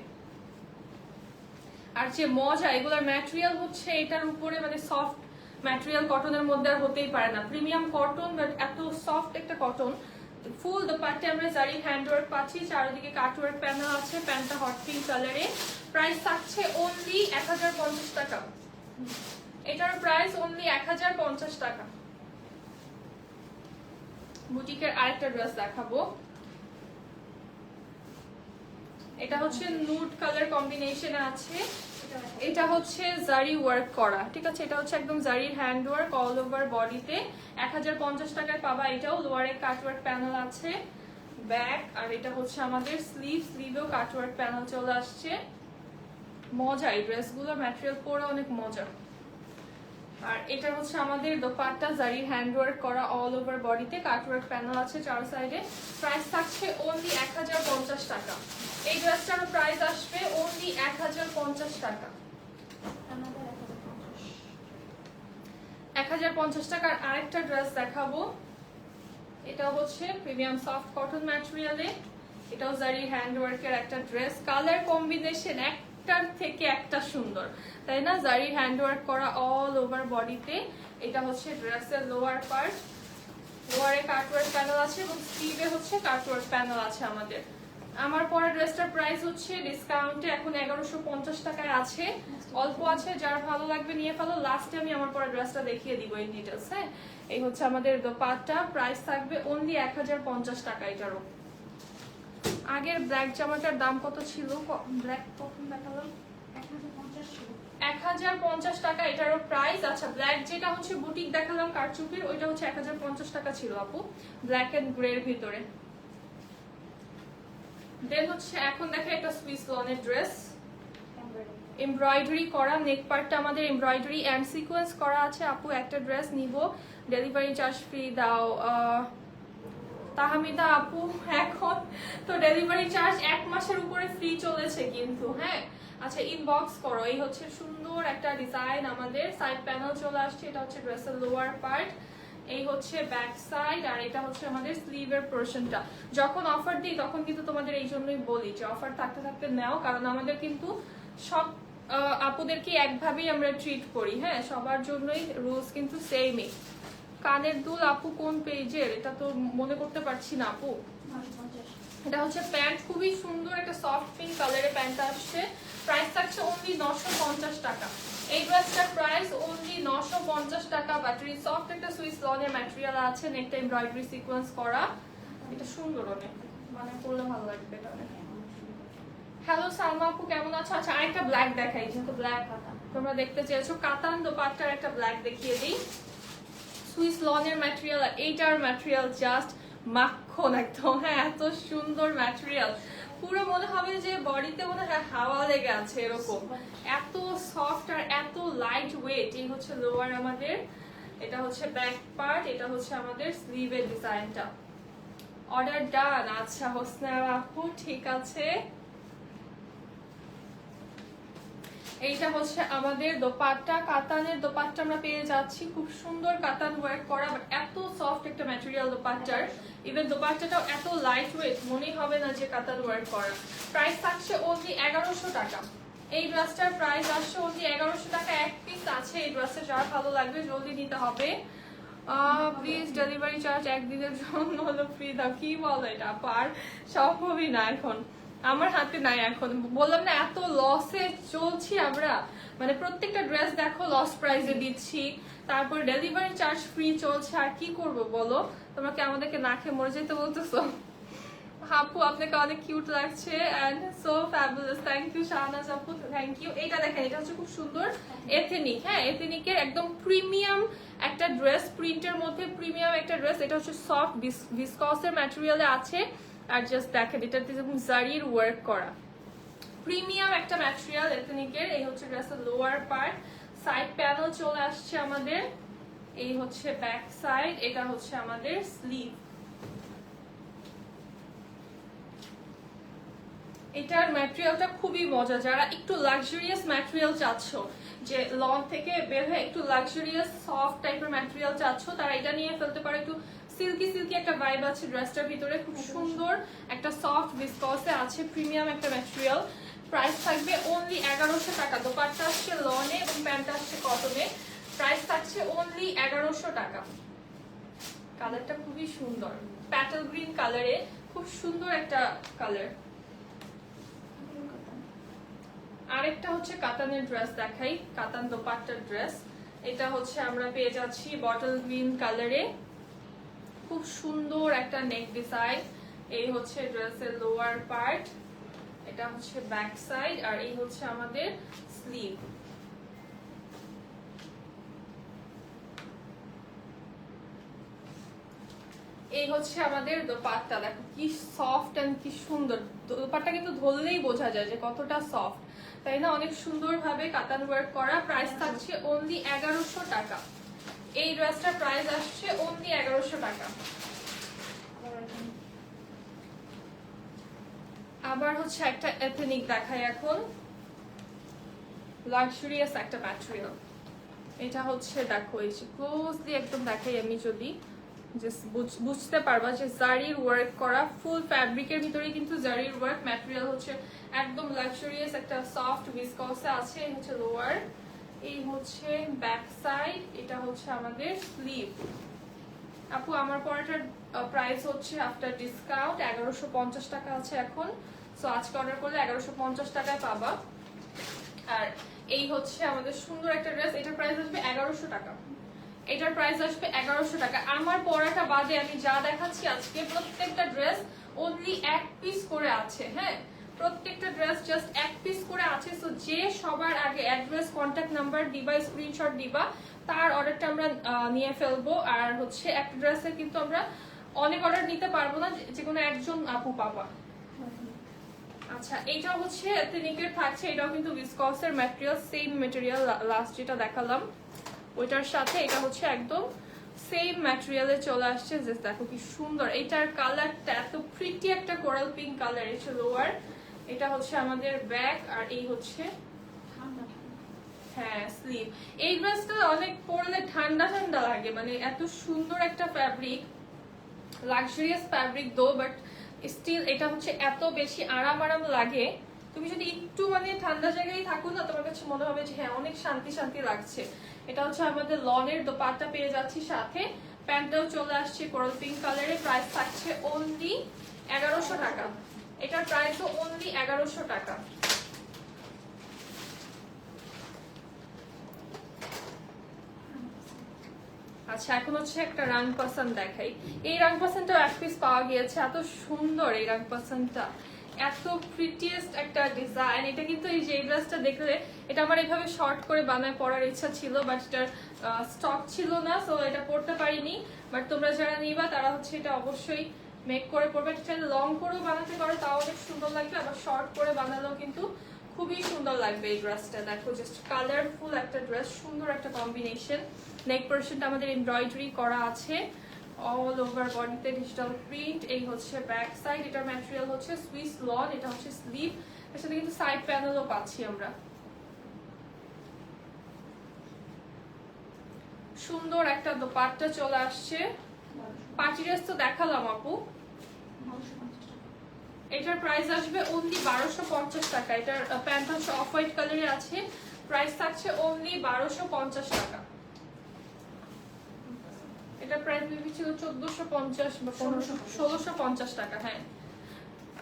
আর যে মজা, এগুলোর ম্যাটেরিয়াল হচ্ছে এটার উপরে মানে সফট ম্যাটেরিয়াল, কটনের মধ্যে আর হতেই পারে না। প্রিমিয়াম কটন, বাট এত সফট একটা কটন। ফুল দোপাট্টা আমরা জারি হ্যান্ড ওয়ার্ক পাচ্ছি, চারিদিকে কাটওয়ার্ক প্যানেল আছে। প্যান্টটা হট পিঙ্ক কালারে। প্রাইস থাকছে অনলি 1050 টাকা। এটার প্রাইস অনলি 1050 টাকা। বুটিকের আরেকটা ড্রেস দেখাবো, এটা হচ্ছে নুড কালার কম্বিনেশনে আছে। এটা হচ্ছে জারি ওয়ার্ক করা, ঠিক আছে? এটা হচ্ছে একদম জারির হ্যান্ড ওয়ার্ক অল ওভার বডিতে। 1050 টাকায় পাবা এটাও। লোয়ারে কাট ওয়ার্ক প্যানেল আছে, ব্যাক, আর এটা হচ্ছে আমাদের স্লিভেও কাটওয়ার্ক প্যানেল চলে আসছে। মজা, এই ড্রেসগুলো ম্যাটেরিয়াল পরে অনেক মজা। আর এটা হচ্ছে আমাদের দোপাট্টা, জারির হ্যান্ডওয়ার্ক করা, অল ওভার বডিতে কাটওয়ার্ক প্যানেল আছে চার সাইডে। প্রাইস থাকছে অনলি 1050 টাকা। এই ড্রেসটারও প্রাইস আসবে অনলি 1050 টাকা। 1050 টাকার আরেকটা ড্রেস দেখাবো। এটা হচ্ছে প্রিমিয়াম সফট কটন ম্যাটেরিয়ালে, এটাও জারির হ্যান্ডওয়ার্কের একটা ড্রেস। কালার কম্বিনেশন একটার থেকে একটা সুন্দর, তাই না? জারির হ্যান্ডওয়ার্ক করা অল ওভার বডিতে। এটা হচ্ছে ড্রেসের লোয়ার পার্ট, লোয়ারে কাটওয়ার্ক প্যানেল আছে এবং স্লিভে হচ্ছে কাটওয়ার্ক প্যানেল আছে আমাদের। আমার পরে ড্রেসটার প্রাইস হচ্ছে ডিসকাউন্টে এখন 1150 টাকায় আছে, অল্প আছে, যার ভালো লাগবে নিয়ে ফেলো। লাস্টে আমি আমার পরে ড্রেসটা দেখিয়ে দিব এই ডিটেলস। হ্যাঁ, এই হচ্ছে আমাদের দোপাট্টা, প্রাইস থাকবে অনলি 1050 টাকা। এটারও আগের ব্ল্যাক জামাটার দাম কত ছিল? ব্ল্যাক কখন দেখালাম? 1050 টাকা এটারও প্রাইস। আচ্ছা, ব্ল্যাক যেটা হচ্ছে বুটিক দেখালাম কারচুপির, ওইটা হচ্ছে 1050 টাকা ছিল আপু, ব্ল্যাক এন্ড গ্রে এর ভিতরে। দেন হচ্ছে এখন দেখে একটা সুইস লনের ড্রেস, এমব্রয়ডারি করা, নেক পার্টটা আমাদের এমব্রয়ডারি এন্ড সিকোয়েন্স করা আছে। আপু একটা ড্রেস নিব, ডেলিভারি চার্জ ফ্রি দাও। তাহমিদা আপু এখন তো ডেলিভারি চার্জ 1 মাসের উপরে ফ্রি চলেছে কিন্তু। হ্যাঁ, আচ্ছা ইনবক্স করো। এই হচ্ছে সুন্দর একটা ডিজাইন, আমাদের সাইড প্যানেল চলে আসছে। এটা হচ্ছে ড্রেসের লোয়ার পার্ট, এই হচ্ছে ব্যাক সাইড, আর এটা হচ্ছে আমাদের স্লিভের পোরশনটা। যখন অফার দিই তখন কিন্তু তোমাদের এই জন্যই বলি যে অফার থাকতে থাকতে নাও, কারণ আমাদের কিন্তু সব আপুদেরকে একভাবেই আমরা ট্রিট করি। হ্যাঁ, সবার জন্যই রুলস কিন্তু সেমই। কানের দুল আপু কোন পেজের? এটা তো মনে করতে পারছি না আপু। এটা হচ্ছে প্যান্ট, খুবই সুন্দর একটা সফট পিঙ্ক কালারের প্যান্ট আসছে। প্রাইস থাকছে অনলি 950 টাকা। এই ড্রেসটার প্রাইস অনলি 950 টাকা। ব্যাটারি সফট একটা সুইস লনের ম্যাটেরিয়াল আছে, নেকটা এমব্রয়ডারি সিকোয়েন্স করা। এটা সুন্দর অনেক, মানে পরলে ভালো লাগবে এটা অনেক। হ্যালো সালমা আপু কেমন আছো? আচ্ছা আরেকটা ব্ল্যাক দেখাই, যেহেতু ব্ল্যাক তোমরা দেখতে চেয়েছো। কাতান দোপাট্টার একটা ব্ল্যাক দেখিয়ে দিই। সুইস লনের ম্যাটেরিয়াল, আর এইটার ম্যাটেরিয়াল জাস্ট মাখন একদম। হ্যাঁ, এত সুন্দর ম্যাটেরিয়াল, পুরো মনে হবে যে বডিতে মনে হয় হাওয়া লেগে আছে এরকম, এত সফট আর এত লাইট ওয়েট। এই হচ্ছে লোয়ার আমাদের, এটা হচ্ছে ব্যাক পার্ট, এটা হচ্ছে আমাদের স্লিভের ডিজাইনটা। অর্ডার ডান। আচ্ছা হোসনা আপু ঠিক আছে। এইটা হচ্ছে আমাদের দোপাট্টা, কাতানের দোপাট্টা আমরা পেয়ে যাচ্ছি। খুব সুন্দর কাতান ওয়ার্ক করা, বাট এত সফট একটা ম্যাটেরিয়াল দোপাট্টার। ইভেন দোপাট্টাটাও এত লাইট ওয়েট, মনেই হবে না যে কাতান ওয়ার্ক করা। প্রাইস থাকছে অনলি 1100 টাকা। এই ড্রেসটার প্রাইস আসছে অনলি 1100 টাকা। এক পিস আছে এই ড্রেসটা, যার ভালো লাগবে জলদি নিতে হবে। প্লিজ ডেলিভারি চার্জ একদিনের জন্য হলো ফ্রি দাও। কি বলো এটা? আর সম্ভবই না এখন, আমার হাতে নাই এখন। বললাম না এত লসে চলছি আমরা, মানে প্রত্যেকটা ড্রেস দেখো লস প্রাইসে দিচ্ছি, তারপর ডেলিভারি চার্জ ফ্রি চলছে। আর কি করব বলো? তোমরা কি আমাদেরকে না খেয়ে মরে যেতে বলতেছো? আপু আপনাকে অনেক কিউট লাগছে and so fabulous. Thank you Shahnaz আপু, থ্যাংক ইউ। এটা দেখেন, এটা হচ্ছে খুব সুন্দর এথেনিক। হ্যাঁ, এথেনিকের একদম প্রিমিয়াম একটা ড্রেস, প্রিন্টের মধ্যে প্রিমিয়াম একটা ড্রেস। এটা হচ্ছে সফট ভিসকসের ম্যাটেরিয়ালে আছে, আর জাস্ট দেখেন এটাতে যেমন জারির ওয়ার্ক করা, প্রিমিয়াম একটা ম্যাটেরিয়াল এথনিকের। এই হচ্ছে ড্রেসের লোয়ার পার্ট, সাইড প্যানেল চলে আসছে আমাদের। এই হচ্ছে ব্যাক সাইড, এটা হচ্ছে আমাদের স্লিভ। এটার ম্যাটেরিয়ালটা খুবই মজা। যারা একটু লাক্সারিয়াস ম্যাটেরিয়াল চাচ্ছ, যে লন থেকে বের হয়ে একটু লাক্সারিয়াস সফট টাইপের ম্যাটেরিয়াল চাচ্ছ, তারা এটা নিয়ে ফেলতে পারে। একটু সিল্কি সিল্কি একটা ভাইব আছে ড্রেসটার ভিতরে, খুব সুন্দর একটা সফট ভিসকসে আছে, প্রিমিয়াম একটা ম্যাটেরিয়াল। প্রাইস থাকবে অনলি 1100 টাকা। দোপাট্টা আসছে লনে এবং প্যান্টটা আসছে কটনে। প্রাইস থাকছে অনলি 1100 টাকা। কালারটা খুবই সুন্দর, প্যাটেল গ্রিন কালারে, খুব সুন্দর একটা কালার। আরেকটা হচ্ছে কাতানের ড্রেস দেখাই, কাতান দোপাট্টার ড্রেস। এটা হচ্ছে আমরা পেয়ে যাচ্ছি বটল গ্রিন কালারে, খুব সুন্দর একটা নেক ডিজাইন। এই হচ্ছে ড্রেসের লোয়ার পার্ট, এটা হচ্ছে ব্যাক সাইড, আর এই হচ্ছে আমাদের স্লিভ। এই হচ্ছে আমাদের দোপাট্টা, দেখো কি সফট এন্ড কি সুন্দর। দোপাট্টা কিন্তু ধরলেই বোঝা যায় যে কতটা সফট, তাই না? অনেক সুন্দরভাবে কাতান ওয়ার্ক করা। প্রাইস থাকছে অনলি 1100 টাকা। এই ড্রেসটার প্রাইস আসছে অনলি 1100 টাকা। আবার হচ্ছে একটা এথনিক দেখাই এখন, লাক্সারিয়াস একটা ম্যাটেরিয়াল। এটা হচ্ছে দেখো, এই যে ক্লোজলি একদম দেখাই আমি, যদি বুঝতে পারবা যে জারির ওয়ার্ক করা, ফুল ফ্যাব্রিকের ভিতরে কিন্তু জারির ওয়ার্ক। ম্যাটেরিয়াল হচ্ছে একদম লাক্সারিয়াস একটা সফট ভিসকসে আছে। এই হচ্ছে লোয়ার, এই হচ্ছে ব্যাক সাইড, এটা হচ্ছে আমাদের স্লিভ। আপু আমার পরাটার প্রাইস হচ্ছে আফটার ডিসকাউন্ট 1150 টাকা আছে এখন। সো আজকে অর্ডার করলে 1150 টাকায় পাবা। আর এই হচ্ছে আমাদের সুন্দর একটা ড্রেস, এটার প্রাইস আসবে 1100 টাকা। এটার প্রাইস আসবে 1100 টাকা। আমার পরাটা বাদে আমি যা দেখাচ্ছি আজকে প্রত্যেকটা ড্রেস অনলি এক পিস করে আছে। হ্যাঁ, প্রত্যেকটা ড্রেস জাস্ট এক পিস করে আছে। সো যে সবার আগে অ্যাড্রেস, কন্ট্যাক্ট নাম্বার দিবা, স্ক্রিনশট দিবা, তার অর্ডারটা আমরা নিয়ে ফেলবো। আর হচ্ছে একটা ড্রেসে কিন্তু আমরা অনেক অর্ডার নিতে পারবো না, যে কোনো একজন আপু পাবা। আচ্ছা, এটা হচ্ছে এথনিকের থাকছে, এটাও কিন্তু ভিসকসের ম্যাটেরিয়াল, সেম ম্যাটেরিয়াল লাস্ট যেটা দেখালাম ওইটার সাথে এটা হচ্ছে একদম সেম ম্যাটেরিয়ালে চলে আসছে। জাস্ট দেখো কি সুন্দর, এটার কালারটা এত প্রিটি একটা কোরাল পিঙ্ক কালার। এটা লোয়ার, এটা হচ্ছে আমাদের ব্যাক, আর এই হচ্ছে হ্যাঁ স্লিভ। এই ড্রেসটা অনেক পরলে ঠান্ডা ঠান্ডা লাগে, মানে এত সুন্দর একটা ফ্যাব্রিক, লাক্সারিয়াস ফ্যাব্রিক দো, বাট স্টিল এটা হচ্ছে এত বেশি আরাম লাগে। তুমি যদি একটু মানে ঠান্ডা জায়গায় থাকো না, তোমার কাছে মনে হবে যে হ্যাঁ অনেক শান্তি শান্তি লাগছে। এটা হচ্ছে আমাদের লনের দোপাট্টা পেয়ে যাচ্ছি সাথে, প্যান্টটাও চলে আসছে কোরাল পিঙ্ক কালারে। প্রাইস থাকছে অনলি 1100 টাকা। এটার প্রাইসও অনলি 1100 টাকা। আচ্ছা, এখন হচ্ছে একটা রাং পাসান দেখাই। এই রাং পাসানটাও এক পিস পাওয়া গিয়েছে, এত সুন্দর এই রাং পাসানটা, এত প্রিটিয়েস্ট একটা ডিজাইন। এটা কিন্তু এই যে ড্রেসটা দেখলে, এটা আমার এইভাবে শর্ট করে বানায় পরার ইচ্ছা ছিল, বাট এটার স্টক ছিল না, সো এটা পরতে পারিনি। বাট তোমরা যারা নিবা তারা হচ্ছে এটা অবশ্যই মেক করে পরবে। এটা লং করেও বানাতে পারো, তাও অনেক সুন্দর লাগবে, আবার শর্ট করে বানালেও কিন্তু খুবই সুন্দর লাগবে এই ড্রেসটা। দেখো জাস্ট কালারফুল একটা ড্রেস, সুন্দর একটা কম্বিনেশন। নেক পোরশনটা আমাদের এমব্রয়ডারি করা আছে, অল ওভার বডিতে ডিজিটাল প্রিন্ট। এই হচ্ছে ব্যাক সাইড, এটার ম্যাটেরিয়াল হচ্ছে সুইস লন, এটা হচ্ছে স্লিভ, এর সাথে কিন্তু সাইড প্যানেলও পাচ্ছি আমরা। সুন্দর একটা দোপাট্টা চলে আসছে। পার্টি ড্রেস তো দেখালাম আপু, এটার প্রাইস আসবে অনলি 1250 টাকা। এটার প্যান্ট হচ্ছে অফ হোয়াইট কালারে আছে, প্রাইস থাকছে অনলি 1250 টাকা। এটা প্রাইস মেবি ছিল 1450 বা 1650 টাকা। হ্যাঁ,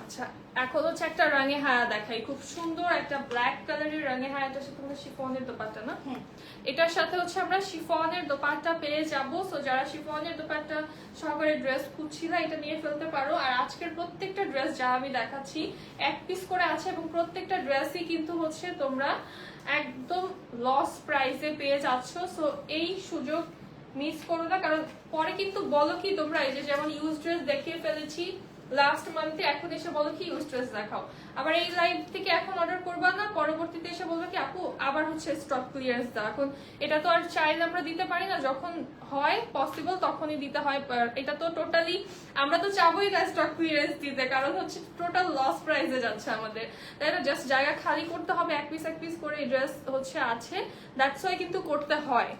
আচ্ছা এখন হচ্ছে একটা রঙে হায়া দেখাই, খুব সুন্দর একটা ব্ল্যাক কালারের রঙে হায়া। এটার সাথে হচ্ছে শিফনের দোপাট্টা না, এটার সাথে হচ্ছে আমরা শিফনের দোপাট্টা পেয়ে যাবো। সো যারা শিফনের দোপাট্টা সহকারে ড্রেস খুঁজছিলা, এটা নিয়ে ফেলতে পারো। আর আজকের প্রত্যেকটা ড্রেস যা আমি দেখাচ্ছি এক পিস করে আছে, এবং প্রত্যেকটা ড্রেসই কিন্তু হচ্ছে তোমরা একদম লস প্রাইসে পেয়ে যাচ্ছ। সো এই সুযোগ মিস করো না, কারণ পরে কিন্তু বলো কি তোমরা, এই যে যেমন ইউজ ড্রেস দেখিয়ে ফেলেছি লাস্ট মান্থে, এখন এসে বলো কি ইউজ ড্রেস দেখাও। আবার এই লাইভ থেকে এখন অর্ডার করবা না, পরবর্তীতে এসে বলবো কি আপু আবার হচ্ছে স্টক ক্লিয়ারেন্স দাও। এখন এটা তো আর চাইলে আমরা দিতে পারি না, যখন হয় পসিবল তখনই দিতে হয়। এটা তো টোটালি আমরা তো চাবোই না স্টক ক্লিয়ারেন্স দিতে, কারণ হচ্ছে টোটাল লস প্রাইসে যাচ্ছে আমাদের, তাই না? জাস্ট জায়গা খালি করতে হবে, এক পিস করে ড্রেস হচ্ছে আছে, দ্যাটস ওয়াই কিন্তু করতে হয়।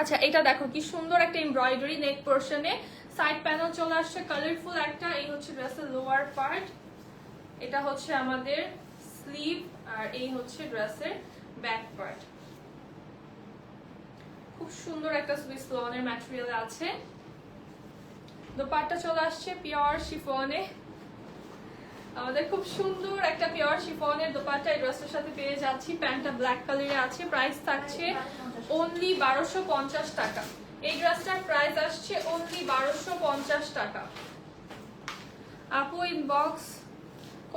আচ্ছা, এটা দেখো কি সুন্দর একটা এমব্রয়ডারি নেক পোরশনে, সাইড প্যানেল চলে আসছে কালারফুল একটা। এই হচ্ছে ড্রেসের লোয়ার পার্ট, এটা হচ্ছে আমাদের স্লিভ, আর এই হচ্ছে ড্রেসের ব্যাক পার্ট। খুব সুন্দর একটা সুইস লনের ম্যাটেরিয়াল আছে। দোপাট্টা চলে আসছে পিওর শিফনে, আমাদের খুব সুন্দর একটা পিওর শিফনের দোপাট্টা এই ড্রেসটার সাথে পেয়ে যাচ্ছি। প্যান্টটা ব্ল্যাক কালারে আছে, প্রাইস থাকছে অনলি 1250 টাকা। এই ড্রেসটার প্রাইস আসছে অনলি 1250 টাকা। আপু ইনবক্স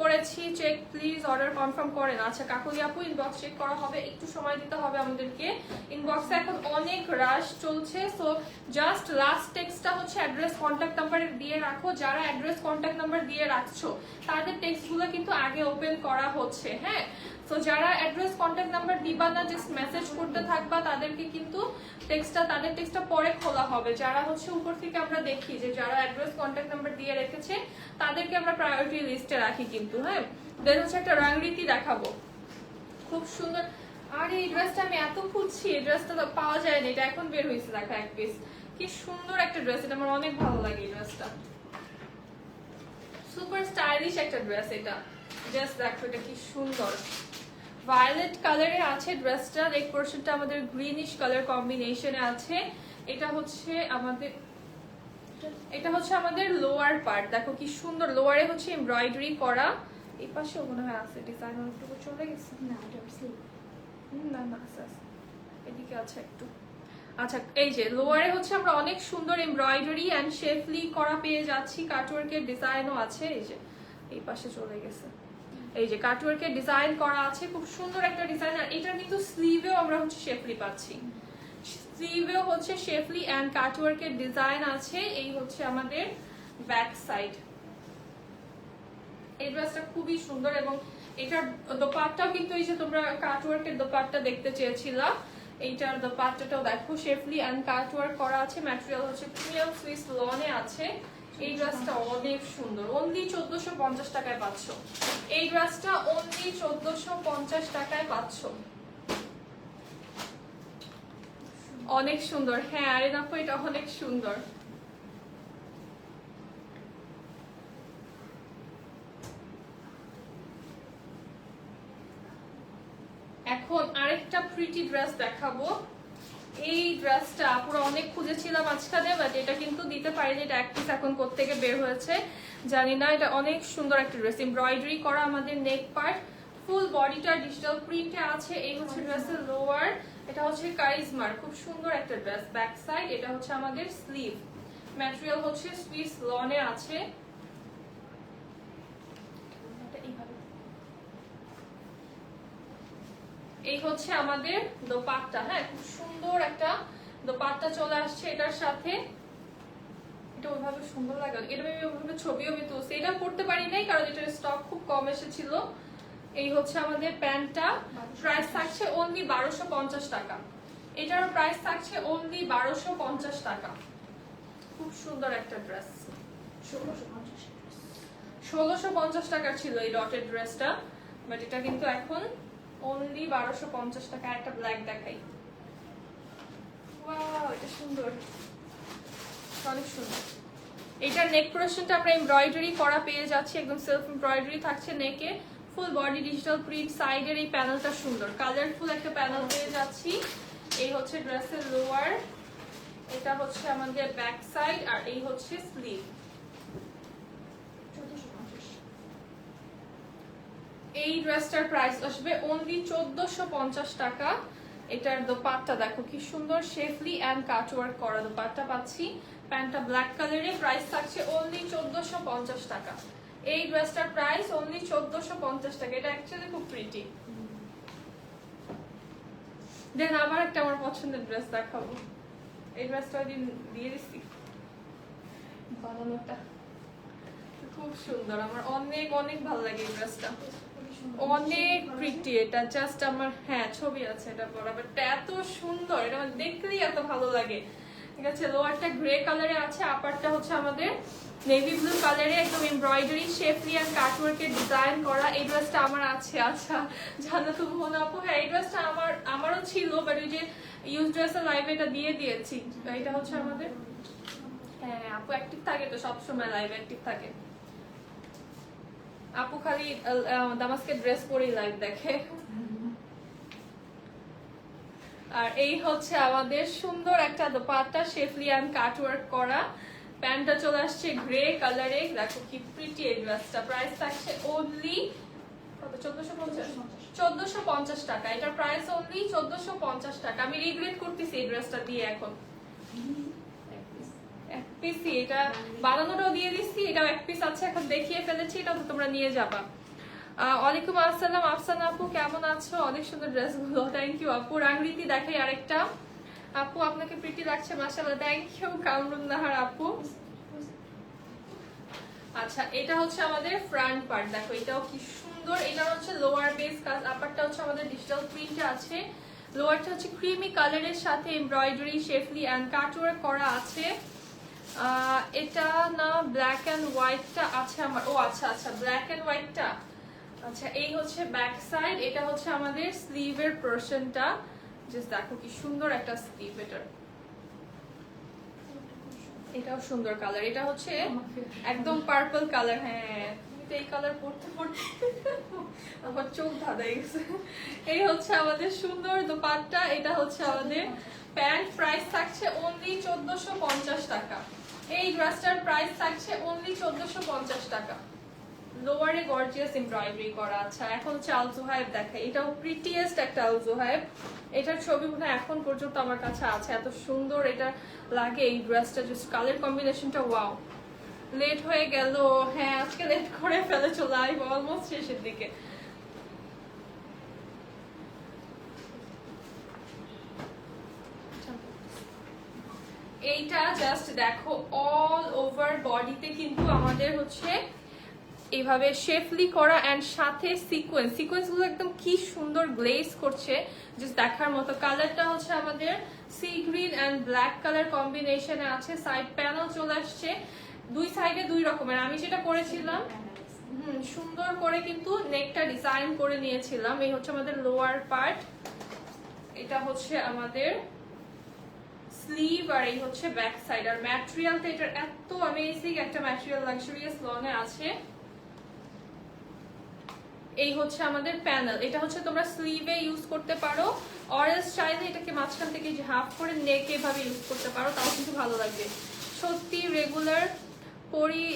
করেছি, চেক প্লিজ, অর্ডার কনফার্ম করেন। আচ্ছা কাকুলি আপু, ইনবক্স চেক করা হবে, একটু সময় দিতে হবে আমাদেরকে। ইনবক্সে এখন অনেক রাশ চলছে, সো জাস্ট লাস্ট টেক্সটটা হচ্ছে অ্যাড্রেস কন্ট্যাক্ট নাম্বার দিয়ে রাখো। যারা অ্যাড্রেস কন্ট্যাক্ট নাম্বার দিয়ে রাখছো তাদের টেক্সটগুলো কিন্তু আগে ওপেন করা হচ্ছে। হ্যাঁ, তো যারা অ্যাড্রেস কন্ট্যাক্ট নাম্বার দিবা না, জাস্ট মেসেজ করতে থাকবা, তাদেরকে কিন্তু তাদের টেক্সটটা পরে খোলা হবে। যারা হচ্ছে উপর থেকে আমরা দেখি যে যারা অ্যাড্রেস কন্ট্যাক্ট নাম্বার দিয়ে রেখেছে তাদেরকে আমরা প্রায়োরিটি লিস্টে রাখি কিন্তু। হ্যাঁ, দেন হচ্ছে একটা রংরীতি দেখাবো, খুব সুন্দর। আর এই ড্রেসটা আমি এত খুঁজছি, এই ড্রেসটা তো পাওয়া যায় না, এটা এখন বের হয়েছে, দেখো এক পিস। কি সুন্দর একটা ড্রেস, এটা আমার অনেক ভালো লাগে এই ড্রেসটা, সুপার স্টাইলিশ একটা ড্রেস এটা। জাস্ট দেখো এটা কি সুন্দর, ভায়োলেট কালারে আছে ড্রেসটা, নেক পোরশনটা আমাদের গ্রিনিশ কালার কম্বিনেশনে আছে। এটা হচ্ছে আমাদের লোয়ার পার্ট, দেখো কি সুন্দর, লোয়ারে হচ্ছে এমব্রয়ডারি করা। এই পাশেও মনে হয় আছে ডিজাইন, একটু চলে গেছে না, না না এদিকে আছে একটু। আচ্ছা এই যে লোয়ারে হচ্ছে আমরা অনেক সুন্দর এমব্রয়ডারি এন্ড শেফলি করা পেয়ে যাচ্ছি, কাটওয়ার্কের ডিজাইনও আছে। এই যে এই পাশে চলে গেছে, এই যে কাটওয়ার্কের ডিজাইন করা আছে, খুব সুন্দর একটা ডিজাইন। আর এটা কিন্তু স্লিভেও আমরা হচ্ছে শেফলি পাচ্ছি, স্লিভেও হচ্ছে শেফলি এন্ড কাটওয়ার্কের ডিজাইন আছে। এই হচ্ছে আমাদের ব্যাক সাইড। এই ড্রেসটা খুবই সুন্দর এবং এটার দোপাট্টাও কিন্তু এই যে তোমরা কাটওয়ার্কের দোপাট্টা দেখতে চেয়েছিলা, এইটার দোপাট্টাটাও দেখো শেফলি এন্ড কাটওয়ার্ক করা আছে। ম্যাটেরিয়াল হচ্ছে প্রিমিয়াম সুইস লনে আছে। এই ড্রেসটা অনেক সুন্দর, অনলি 1450 টাকায় পাচ্ছ। এই ড্রেসটা অনলি 1450 টাকায় পাচ্ছ, অনেক সুন্দর। হ্যাঁ আরে দেখো এটা অনেক সুন্দর। এখন আরেকটা প্রিটি ড্রেস দেখাবো। এই ড্রেসটা পুরো অনেক খুঁজেছিলাম আজকালে, বাট এটা কিন্তু দিতে পারিনি, এটা এক পিস এখন কোত্থেকে বের হয়েছে জানি না। এটা অনেক সুন্দর একটা ড্রেস, এমব্রয়ডারি করা আমাদের নেক পার্ট, ফুল বডিটা ডিজিটাল প্রিন্টে আছে। এই হচ্ছে ড্রেসের লোয়ার, এটা হচ্ছে কারিজমার খুব সুন্দর একটা ড্রেস। ব্যাক সাইড, এটা হচ্ছে আমাদের স্লিভ, ম্যাটেরিয়াল হচ্ছে সুইস লনে আছে। এই হচ্ছে আমাদের দোপাট্টা। হ্যাঁ, খুব সুন্দর একটা দোপাট্টা চলে আসছে এটার সাথে। এটা ওইভাবে সুন্দর লাগে, এটা আমি ওইভাবে ছবিও আমি তুলছি, এটা করতে পারি নাই কারণ এটার স্টক খুব কম এসেছিল। এই হচ্ছে আমাদের প্যান্টটা, প্রাইস থাকছে অনলি 1250 টাকা। এটার প্রাইস থাকছে অনলি 1250 টাকা। খুব সুন্দর একটা ড্রেস, 1650 টাকার ছিল এই ডটের ড্রেসটা, বাট এটা কিন্তু এখন অনলি 1250 টাকা। একটা ব্ল্যাক দেখাই, ওয়াও এটা সুন্দর, অনেক সুন্দর। এটার নেক পোরশনটা আমরা এমব্রয়ডারি করা পেয়ে যাচ্ছি, একদম সেলফ এমব্রয়ডারি থাকছে নেকে, ফুল বডি ডিজিটাল প্রিন্ট। সাইডের এই প্যানেলটা সুন্দর, কালারফুল একটা প্যানেল পেয়ে যাচ্ছি। এই হচ্ছে ড্রেসের লোয়ার, এটা হচ্ছে আমাদের ব্যাক সাইড, আর এই হচ্ছে স্লিভ। এই ড্রেসটার প্রাইস আসবে অনলি 1450 টাকা। এটার দোপাট্টা দেখো কি সুন্দর, শেফলি এন্ড কাটওয়ার্ক করা দোপাট্টা পাচ্ছি। প্যান্টটা ব্ল্যাক কালারে, প্রাইস থাকছে অনলি 1450 টাকা। এই ড্রেসটার প্রাইস অনলি 1450 টাকা। এটা অ্যাকচুয়ালি খুব প্রিটি। দেন আবার একটা আমার পছন্দের ড্রেস দেখাবো, এই ড্রেসটা ওই দিন দিয়ে দিচ্ছি বানানোটা, খুব সুন্দর, আমার অনেক অনেক ভালো লাগে এই ড্রেসটা, অনেক প্রিটি। এটা জাস্ট আমার, হ্যাঁ ছবি আছে এটা পরা, বাট এত সুন্দর, এটা আমার দেখলেই এত ভালো লাগে। ঠিক আছে, লোয়ারটা গ্রে কালারে আছে, আপারটা হচ্ছে আমাদের নেভি ব্লু কালারে, একদম এমব্রয়ডারি শেফলি আর কাটওয়ার্কের ডিজাইন করা। এই ড্রেসটা আমার আছে। আচ্ছা জানো তো মনে আপু, হ্যাঁ এই ড্রেসটা আমারও ছিল, বাট ওই যে ইউজ ড্রেসের লাইভে এটা দিয়ে দিয়েছি। এটা হচ্ছে আমাদের, হ্যাঁ আপু অ্যাক্টিভ থাকে তো, সবসময় লাইভ অ্যাক্টিভ থাকে আপু, খালি দামাস্কের ড্রেস পরেই লাইভ দেখে। আর এই হচ্ছে আমাদের সুন্দর একটা দোপাট্টা, শেফলি এন্ড কাটওয়ার্ক করা। প্যান্টটা চলে আসছে গ্রে কালারে, দেখো কি প্রিটি এই ড্রেসটা। প্রাইস থাকছে অনলি কত, 1450 টাকা। এটার প্রাইস অনলি 1450 টাকা। আমি রিগ্রেট করতেছি এই ড্রেসটা দিয়ে এখন। এক পিসি, এটা বানানোটাও দিয়ে দিচ্ছি, এটাও এক পিস আছে, এখন দেখিয়ে ফেলেছি, এটা তো তোমরা নিয়ে যাবা। ওয়ালাইকুম আসসালাম আফসানা আপু, কেমন আছো? অনেক সুন্দর ড্রেসগুলো, থ্যাংক ইউ আপু। রাংরিতি দেখাই আরেকটা। আপু আপনাকে প্রিটি লাগছে মাশাআল্লাহ, থ্যাংক ইউ কামরুন নাহার আপু। আচ্ছা, এটা হচ্ছে আমাদের ফ্রন্ট পার্ট, দেখো এটাও কি সুন্দর। এটা হচ্ছে লোয়ার বেস কাজ, আপারটা হচ্ছে আমাদের ডিজিটাল প্রিন্ট আছে। লোয়ারটা হচ্ছে ক্রিমি কালারের সাথে এমব্রয়ডারি, শেফলি এন্ড কাটওয়ার্ক করা আছে। এটা না ব্ল্যাক এন্ড হোয়াইটটা আছে আমার, ও আচ্ছা আচ্ছা ব্ল্যাক এন্ড হোয়াইটটা। আচ্ছা, এই হচ্ছে ব্যাক সাইড, এটা হচ্ছে আমাদের স্লিভের পোরশনটা। জাস্ট দেখো কি সুন্দর একটা স্লিভ এটার, এটাও সুন্দর কালার। এটা হচ্ছে একদম পার্পল কালার। হ্যাঁ, তুমি তো এই কালার পরতে পরতে আমার চোখ ধাঁধাই গেছে। এই হচ্ছে আমাদের সুন্দর দোপাট্টা, এটা হচ্ছে আমাদের প্যান্ট। প্রাইস থাকছে অনলি 1450 টাকা। এই ড্রেসটার প্রাইস থাকছে অনলি 1450 টাকা। লোয়ারে গর্জিয়াস এমব্রয়ডারি করা। আচ্ছা, এখন হচ্ছে আলজোহাইব দেখাই। এটাও প্রিটিয়েস্ট একটা আলজোহাইব। এটার ছবি মনে হয় এখন পর্যন্ত আমার কাছে আছে, এত সুন্দর এটা লাগে এই ড্রেসটা। জাস্ট কালার কম্বিনেশনটা ওয়াও। লেট হয়ে গেল, হ্যাঁ আজকে লেট করে ফেলেছো, লাইভ অলমোস্ট শেষের দিকে। এইটা জাস্ট দেখো অল ওভার বডিতে কিন্তু আমাদের হচ্ছে এইভাবে শেফলি করা এন্ড সাথে সিকোয়েন্স গুলো একদম কি সুন্দর গ্লেজ করছে, জাস্ট দেখার মতো। কালারটা হচ্ছে আমাদের sea green and black colour কম্বিনেশনে আছে। সাইড প্যানেল চলে আসছে, দুই সাইডে দুই রকমের। আমি যেটা করেছিলাম সুন্দর করে কিন্তু নেকটা ডিজাইন করে নিয়েছিলাম। এই হচ্ছে আমাদের লোয়ার পার্ট, এটা হচ্ছে আমাদের স্লিভ, আর এই হচ্ছে ব্যাক সাইড। আর ম্যাটেরিয়ালটা এটার এত অ্যামেজিং একটা ম্যাটেরিয়াল, লাক্সারিয়াস লনে আছে। এই হচ্ছে আমাদের প্যানেল, এটা হচ্ছে তোমরা স্লিভে ইউজ করতে পারো, অরেঞ্জ চাইলে এটাকে মাঝখান থেকে যে হাফ করে নেকে এভাবে ইউজ করতে পারো, তাও কিন্তু ভালো লাগবে। সত্যি রেগুলার পরি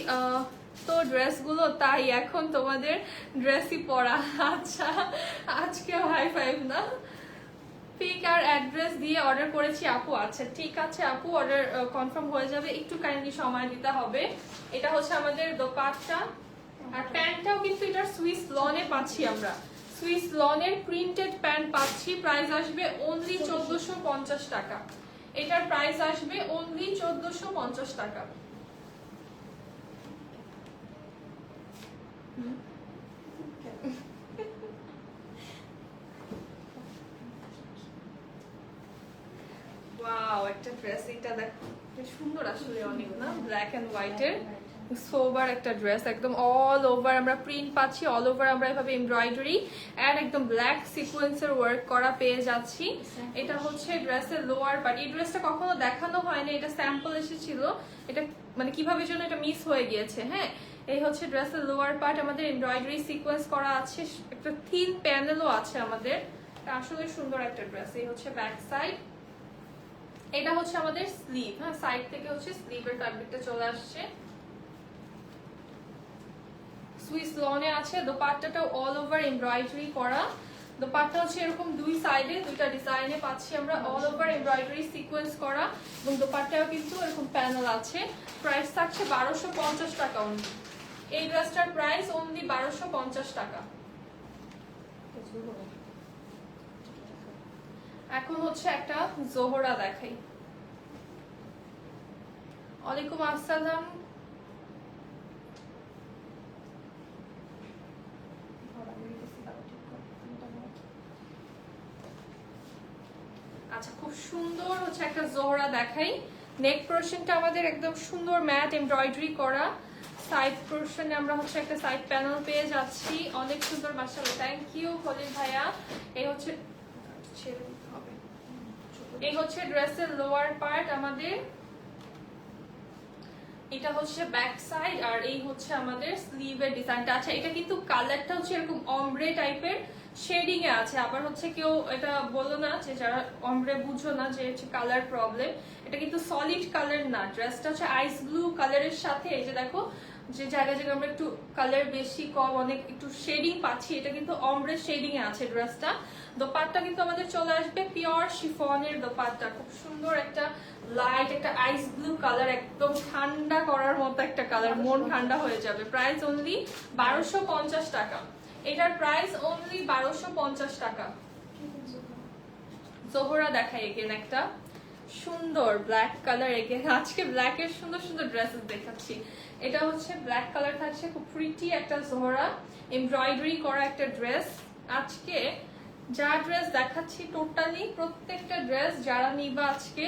তো ড্রেসগুলো, তাই এখন তোমাদের ড্রেসই পরা। আচ্ছা, আজকেও হাই ফাইভ না। পিক আর অ্যাড্রেস দিয়ে অর্ডার করেছি আপু। আচ্ছা ঠিক আছে আপু, অর্ডার কনফার্ম হয়ে যাবে, একটু কাইন্ডলি সময় দিতে হবে। এটা হচ্ছে আমাদের দোপাট্টা, আর প্যান্টটাও কিন্তু এটা সুইস লনে পাচ্ছি আমরা। সুইস লনের প্রিন্টেড প্যান্ট পাচ্ছি। প্রাইস আসবে অনলি 1450 টাকা। এটার প্রাইস আসবে অনলি 1450 টাকা। ওয়াও, একটা ড্রেস, এটা দেখো সুন্দর আসলে অনেক না, ব্ল্যাক এন্ড হোয়াইটের সোবার একটা ড্রেস। একদম অল ওভার আমরা প্রিন্ট পাচ্ছি, অল ওভার আমরা এভাবে এমব্রয়ডারি এন্ড একদম ব্ল্যাক সিকোয়েন্সের ওয়ার্ক করা পেয়ে যাচ্ছি। এটা হচ্ছে ড্রেসের লোয়ার পার্ট। এই ড্রেসটা কখনো দেখানো হয়নি, এটা স্যাম্পল এসেছিল, এটা মানে কিভাবে যেন এটা মিস হয়ে গিয়েছে। হ্যাঁ, এই হচ্ছে ড্রেসের লোয়ার পার্ট, আমাদের এমব্রয়ডারি সিকোয়েন্স করা আছে, একটা থিন প্যানেলও আছে আমাদের। আসলে সুন্দর একটা ড্রেস। এই হচ্ছে ব্যাক সাইড, এটা হচ্ছে আমাদের স্লিভ। হ্যাঁ, সাইড থেকে হচ্ছে স্লিভের ফ্যাব্রিকটা চলে আসছে, সুইস লনে আছে। দোপাট্টাটাও অল ওভার এমব্রয়ডারি করা। দোপাট্টা হচ্ছে এরকম দুই সাইডে দুইটা ডিজাইনে পাচ্ছি আমরা, অল ওভার এমব্রয়ডারি সিকোয়েন্স করা, এবং দোপাট্টাও কিন্তু এরকম প্যানেল আছে। প্রাইস থাকছে 1250 টাকা অনলি। এই ড্রেসটার প্রাইস অনলি 1250 টাকা। এখন হচ্ছে একটা জোহরা দেখাই। ওয়ালাইকুম আসসালাম। আচ্ছা, খুব সুন্দর হচ্ছে একটা জোহরা দেখাই। নেক পোরশনটা আমাদের একদম সুন্দর ম্যাট এমব্রয়ডারি করা। সাইড পোরশনে আমরা হচ্ছে একটা সাইড প্যানেল পেয়ে যাচ্ছি, অনেক সুন্দর মাশাআল্লাহ, থ্যাংক ইউ খলিল ভাইয়া। এই হচ্ছে ছেড়ে দিতে হবে। এই হচ্ছে ড্রেসের লোয়ার পার্ট আমাদের, এটা হচ্ছে ব্যাক সাইড, আর এই হচ্ছে আমাদের স্লিভের ডিজাইনটা। আচ্ছা, এটা কিন্তু কালারটা হচ্ছে এরকম অমব্রে টাইপের শেডিং এ আছে। আবার হচ্ছে কেউ এটা বলো না যে যারা অমব্রে বুঝো না যে হচ্ছে কালার প্রবলেম, এটা কিন্তু সলিড কালার না। ড্রেসটা হচ্ছে আইস ব্লু কালারের সাথে এই যে দেখো যে জায়গায় জায়গায় আমরা একটু কালার বেশি কম অনেক একটু শেডিং পাচ্ছি, এটা কিন্তু অমব্রে শেডিং এ আছে ড্রেসটা। দোপাট্টা কিন্তু আমাদের চলে আসবে পিওর শিফনের দোপাট্টা, খুব সুন্দর একটা লাইট একটা আইস ব্লু কালার, একদম ঠান্ডা করার মতো একটা কালার, মন ঠান্ডা হয়ে যাবে। প্রাইস অনলি 1250 টাকা। এটার প্রাইস অনলি 1250 টাকা। জোহরা দেখাই এগেন একটা সুন্দর ব্ল্যাক কালার, এগেন আজকে ব্ল্যাক এর সুন্দর সুন্দর ড্রেসেস দেখাচ্ছি। এটা হচ্ছে ব্ল্যাক কালার থাকছে, খুব প্রিটি একটা জোহরা এমব্রয়ডারি করা একটা ড্রেস। আজকে যা ড্রেস দেখাচ্ছি টোটালি প্রত্যেকটা ড্রেস যারা নিবা আজকে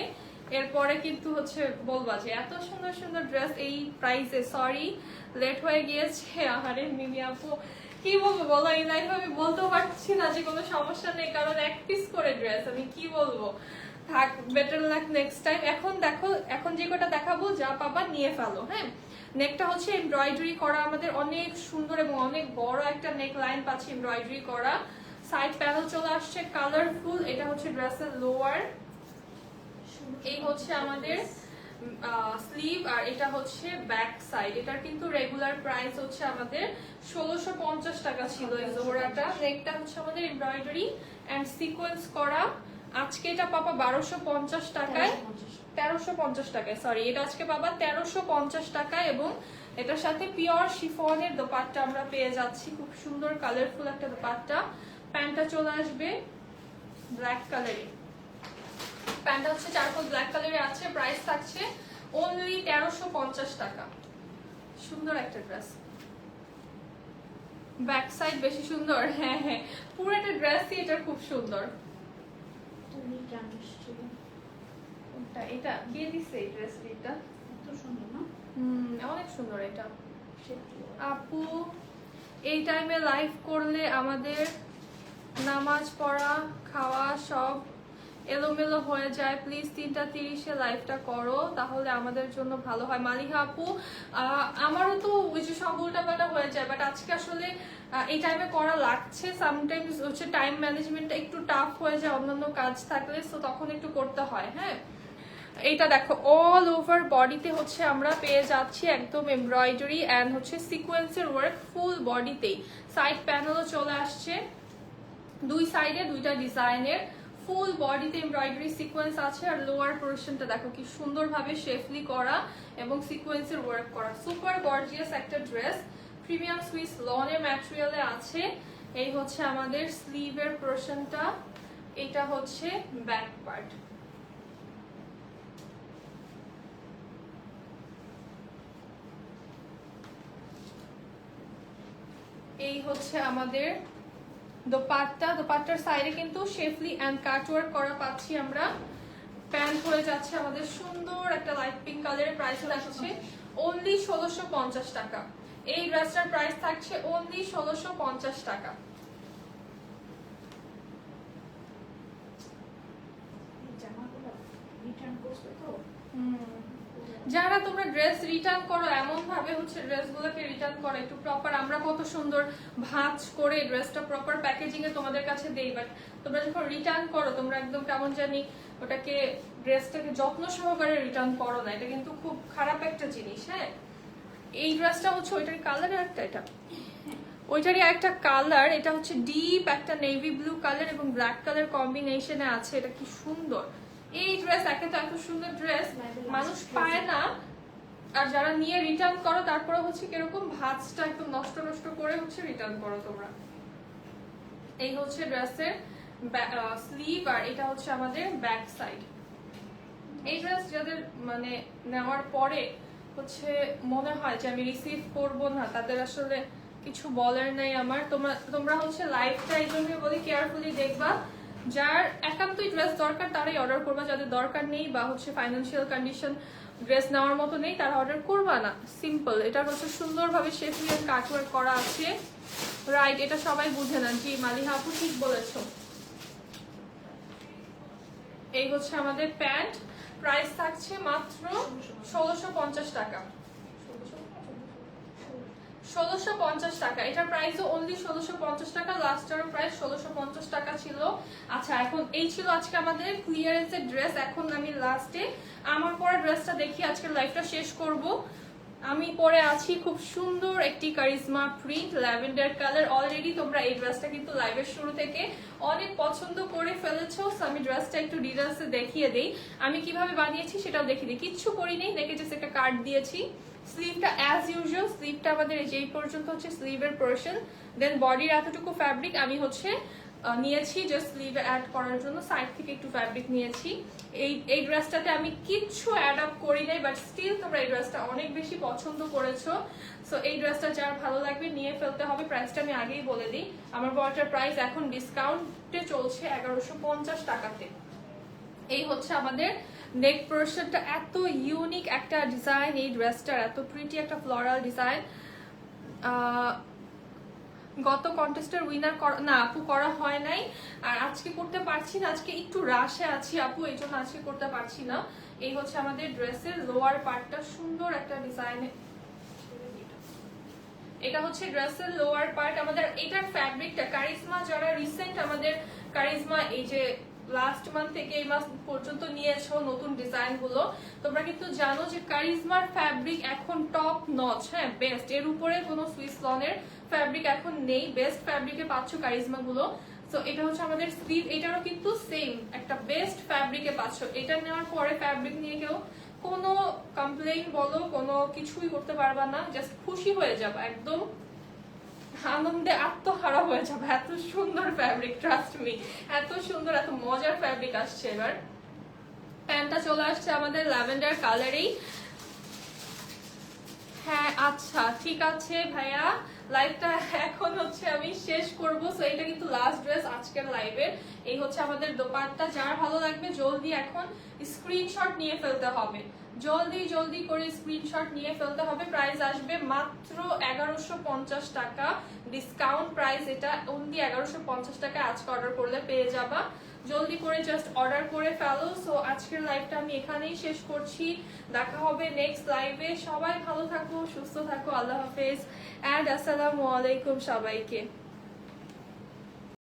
এরপরে কিন্তু হচ্ছে বলবা যে এত সুন্দর সুন্দর ড্রেস এই প্রাইসে। সরি লেট হয়ে গিয়েছে, আহারে মিমি আপু কি বলবো বলো, এই লাইফ আমি বলতেও পারছি না যে কোনো সমস্যা নেই, কারণ এক পিস করে ড্রেস আমি কি বলবো, থাক বেটার লাক নেক্সট টাইম। এখন দেখো, এখন যে কটা দেখাবো যা পাবা নিয়ে ফেলো। হ্যাঁ, নেকটা হচ্ছে এমব্রয়ডারি করা, আমাদের অনেক সুন্দর এবং অনেক বড় একটা নেক লাইন পাচ্ছি এমব্রয়ডারি করা। সাইড প্যানেল চলে আসছে কালারফুল। এটা হচ্ছে ড্রেসের লোয়ার, এই হচ্ছে আমাদের স্লিভ, আর এটা হচ্ছে ব্যাক সাইড। এটার কিন্তু রেগুলার প্রাইস হচ্ছে আমাদের 1650 টাকা ছিল এই জোড়াটা। নেকটা হচ্ছে আমাদের এমব্রয়ডারি এন্ড সিকোয়েন্স করা। আজকে এটা পাবা 1250 টাকায়, 1350 টাকায়, সরি এটা আজকে পাবা 1350 টাকায়। এবং এটার সাথে পিওর শিফনের দোপাট্টা আমরা পেয়ে যাচ্ছি, খুব সুন্দর কালারফুল একটা দোপাট্টা। প্যান্টটা চলে আসবে ব্ল্যাক কালারে, প্যান্টটা হচ্ছে চারকোল ব্ল্যাক কালারে আছে। প্রাইস থাকছে অনলি 1350 টাকা। সুন্দর একটা ড্রেস, ব্যাক সাইড বেশি সুন্দর। হ্যাঁ হ্যাঁ, পুরোটা ড্রেসই এটা খুব সুন্দর। এটা কে দিছে এই ড্রেসটা? এটা এত সুন্দর না? অনেক সুন্দর এটা। আপু এই টাইমে লাইভ করলে আমাদের নামাজ পড়া খাওয়া সব এলোমেলো হয়ে যায়, প্লিজ 3:30 লাইভটা করো, তাহলে আমাদের জন্য ভালো হয়। মালিহা আপু আমারও তো ওই যে সব উল্টাপাল্টা হয়ে যায়, বাট আজকে আসলে এই টাইমে করা লাগছে। সামটাইমস হচ্ছে টাইম ম্যানেজমেন্টটা একটু টাফ হয়ে যায় অন্যান্য কাজ থাকলে, সো তখন একটু করতে হয়। হ্যাঁ, এইটা দেখো অল ওভার বডিতে হচ্ছে আমরা পেয়ে যাচ্ছি একদম এমব্রয়ডারি অ্যান্ড হচ্ছে সিকোয়েন্সের ওয়ার্ক ফুল বডিতেই। সাইড প্যানেলও চলে আসছে, দুই সাইডে দুইটা ডিজাইনের, ফুল বডিতে এমব্রয়ডারি সিকোয়েন্স আছে। আর লোয়ার পোর্শনটা দেখো কি সুন্দরভাবে শেফলি করা এবং সিকোয়েন্সের ওয়ার্ক করা, সুপার গর্জিয়াস একটা ড্রেস। প্রিমিয়াম সুইস লনের ম্যাটেরিয়ালে আছে। এই হচ্ছে আমাদের স্লিভের পোর্শনটা, এটা হচ্ছে ব্যাক পার্ট। এই হচ্ছে আমাদের দোপাট্টা, দোপাট্টার সাইডে কিন্তু শেফলি এন্ড কাটওয়ার্ক করা পাচ্ছি আমরা। প্যান্ট হয়ে যাচ্ছে আমাদের সুন্দর একটা লাইট পিঙ্ক কালারের। প্রাইস থাকছে অনলি 1650 টাকা। এই ড্রেসটার প্রাইস থাকছে অনলি 1650 টাকা। যারা তোমরা ড্রেস রিটার্ন করো এমন ভাবে হচ্ছে ড্রেসগুলোকে রিটার্ন করো একটু প্রপার, আমরা কত সুন্দর ভাঁজ করে ড্রেসটা প্রপার প্যাকেজিং এ তোমাদের কাছে দেই, বাট তোমরা যখন রিটার্ন করো তোমরা একদম কেমন জানি ওটাকে ড্রেসটাকে যত্ন সহকারে রিটার্ন করো না, এটা কিন্তু খুব খারাপ একটা জিনিস। হ্যাঁ, এই ড্রেসটা হচ্ছে ওইটার কালার, একটা এটা ওইটারই একটা কালার, এটা হচ্ছে ডিপ একটা নেভি ব্লু কালার এবং ব্ল্যাক কালার কম্বিনেশনে আছে। এটা কি সুন্দর এই ড্রেস, একে তো এত সুন্দর ড্রেস মানুষ পায় না, আর যারা নিয়ে রিটার্ন করো তারপরে হচ্ছে কিরকম ভাঁজটা একদম নষ্ট নষ্ট করে হচ্ছে রিটার্ন করো তোমরা। এই হচ্ছে ড্রেসের স্লিভ, আর এটা হচ্ছে আমাদের ব্যাক সাইড। এই ড্রেস যাদের মানে নেওয়ার পরে হচ্ছে মনে হয় যে আমি রিসিভ করবো না, তাদের আসলে কিছু বলার নাই আমার। তোমরা হচ্ছে লাইফটা এই জন্য বলি কেয়ারফুলি দেখবা, যার একান্তই ড্রেস দরকার তারাই অর্ডার করবা, যাদের দরকার নেই বা হচ্ছে ফাইন্যান্সিয়াল কন্ডিশন ড্রেস নেওয়ার মতো নেই তারা অর্ডার করবা না, সিম্পল। এটা হচ্ছে সুন্দরভাবে শেফলি এন্ড কাটওয়ার্ক করা আছে, রাইট? এটা সবাই বুঝে না। জি মালিহা আপু ঠিক বলেছো। এই হচ্ছে আমাদের প্যান্ট, প্রাইস থাকছে মাত্র 1650 টাকা। 1650 টাকা, এটার প্রাইসও অনলি 1650 টাকা। লাস্টের প্রাইস 1650 টাকা ছিল। আচ্ছা, এখন এই ছিল আজকে আমাদের ক্লিয়ারেন্সের ড্রেস। এখন আমি লাস্টে আমার পরে ড্রেসটা দেখি, আজকের লাইফটা শেষ করব। আমি পরে আছি খুব সুন্দর একটি charisma print lavender colour. Already তোমরা এই ড্রেসটা কিন্তু লাইভের শুরু থেকে অনেক পছন্দ করে ফেলেছো, আমি ড্রেসটা একটু ডিটেইলসে দেখিয়ে দেই। আমি কিভাবে বানিয়েছি সেটাও দেখিয়ে দিই, কিচ্ছু করি নেই, দেখে জাস্ট একটা কার্ড দিয়েছি। স্লিভটা অ্যাজ ইউজুয়াল, স্লিভটা আমাদের যেই পর্যন্ত হচ্ছে স্লিভের পোর্শন, দেন বডির এতটুকু ফ্যাব্রিক আমি হচ্ছে নিয়েছি জাস্ট স্লিভে অ্যাড করার জন্য, সাইড থেকে একটু ফ্যাব্রিক নিয়েছি। এই ড্রেসটাতে আমি কিচ্ছু অ্যাড আপ করি নাই, বাট স্টিল তোমরা এই ড্রেসটা অনেক বেশি পছন্দ করেছো। সো এই ড্রেসটা যার ভালো লাগবে নিয়ে ফেলতে হবে। প্রাইসটা আমি আগেই বলে দিই, আমার বড়টার প্রাইস এখন ডিসকাউন্টে চলছে 1150 টাকাতে। এই হচ্ছে আমাদের নেক পোর্শনটা, এত ইউনিক একটা ডিজাইন এই ড্রেসটার, এত প্রিটি একটা ফ্লোরাল ডিজাইন। গত কন্টেস্টের উইনার না আপু করা হয় নাই, আর আজকে করতে পারছি না, আজকে একটু রাশে আছি আপু, এই জন্য আজকে করতে পারছি না। এই হচ্ছে আমাদের ড্রেসের লোয়ার পার্টটা, সুন্দর একটা ডিজাইনে, এটা হচ্ছে ড্রেসের লোয়ার পার্ট। আমাদের এটার ফ্যাব্রিকটা কারিজমা, যারা রিসেন্ট আমাদের কারিজমা এই যে লাস্ট মান্থ থেকে এই মাস পর্যন্ত নিয়েছো নতুন ডিজাইন গুলো, তোমরা কিন্তু জানো যে কারিজমার ফ্যাব্রিক এখন টপ নচ, হ্যাঁ বেস্ট, এর উপরে কোনো সুইস লনের ফ্যাব্রিক এখন নেই, বেস্ট ফ্যাব্রিকে পাচ্ছ কারিজমা গুলো। তো এটা হচ্ছে আমাদের স্লিভ, এটারও কিন্তু সেম একটা বেস্ট ফ্যাব্রিকে পাচ্ছ। এটা নেওয়ার পরে ফ্যাব্রিক নিয়ে কেউ কোনো কমপ্লেইন বলো কোনো কিছুই করতে পারবা না, জাস্ট খুশি হয়ে যাবে, একদম আনন্দে আত্মহারা হয়ে যাবে, এত সুন্দর ফ্যাব্রিক, ট্রাস্ট মি, এত সুন্দর এত মজার ফ্যাব্রিক আসছে। এবার প্যান্টটা চলে আসছে আমাদের ল্যাভেন্ডার কালারেই। হ্যাঁ আচ্ছা ঠিক আছে ভাইয়া, লাইভটা এখন হচ্ছে আমি শেষ করবো। সো এটা কিন্তু লাস্ট ড্রেস আজকের লাইভের। এই হচ্ছে আমাদের দোপাট্টা, যার ভালো লাগবে জলদি এখন স্ক্রিনশট নিয়ে ফেলতে হবে, জলদি জলদি করে স্ক্রিনশট নিয়ে ফেলতে হবে। প্রাইস আসবে মাত্র 1150 টাকা, ডিসকাউন্ট প্রাইস, এটা অনলি 1150 টাকা আজকে অর্ডার করলে পেয়ে যাবা। জলদি করে জাস্ট অর্ডার করে ফেলো। সো আজকের লাইভটা আমি এখানেই শেষ করছি, দেখা হবে নেক্সট লাইভে। সবাই ভালো থাকো, সুস্থ থাকো, আল্লাহ হাফেজ অ্যান্ড আসসালামু আলাইকুম সবাইকে।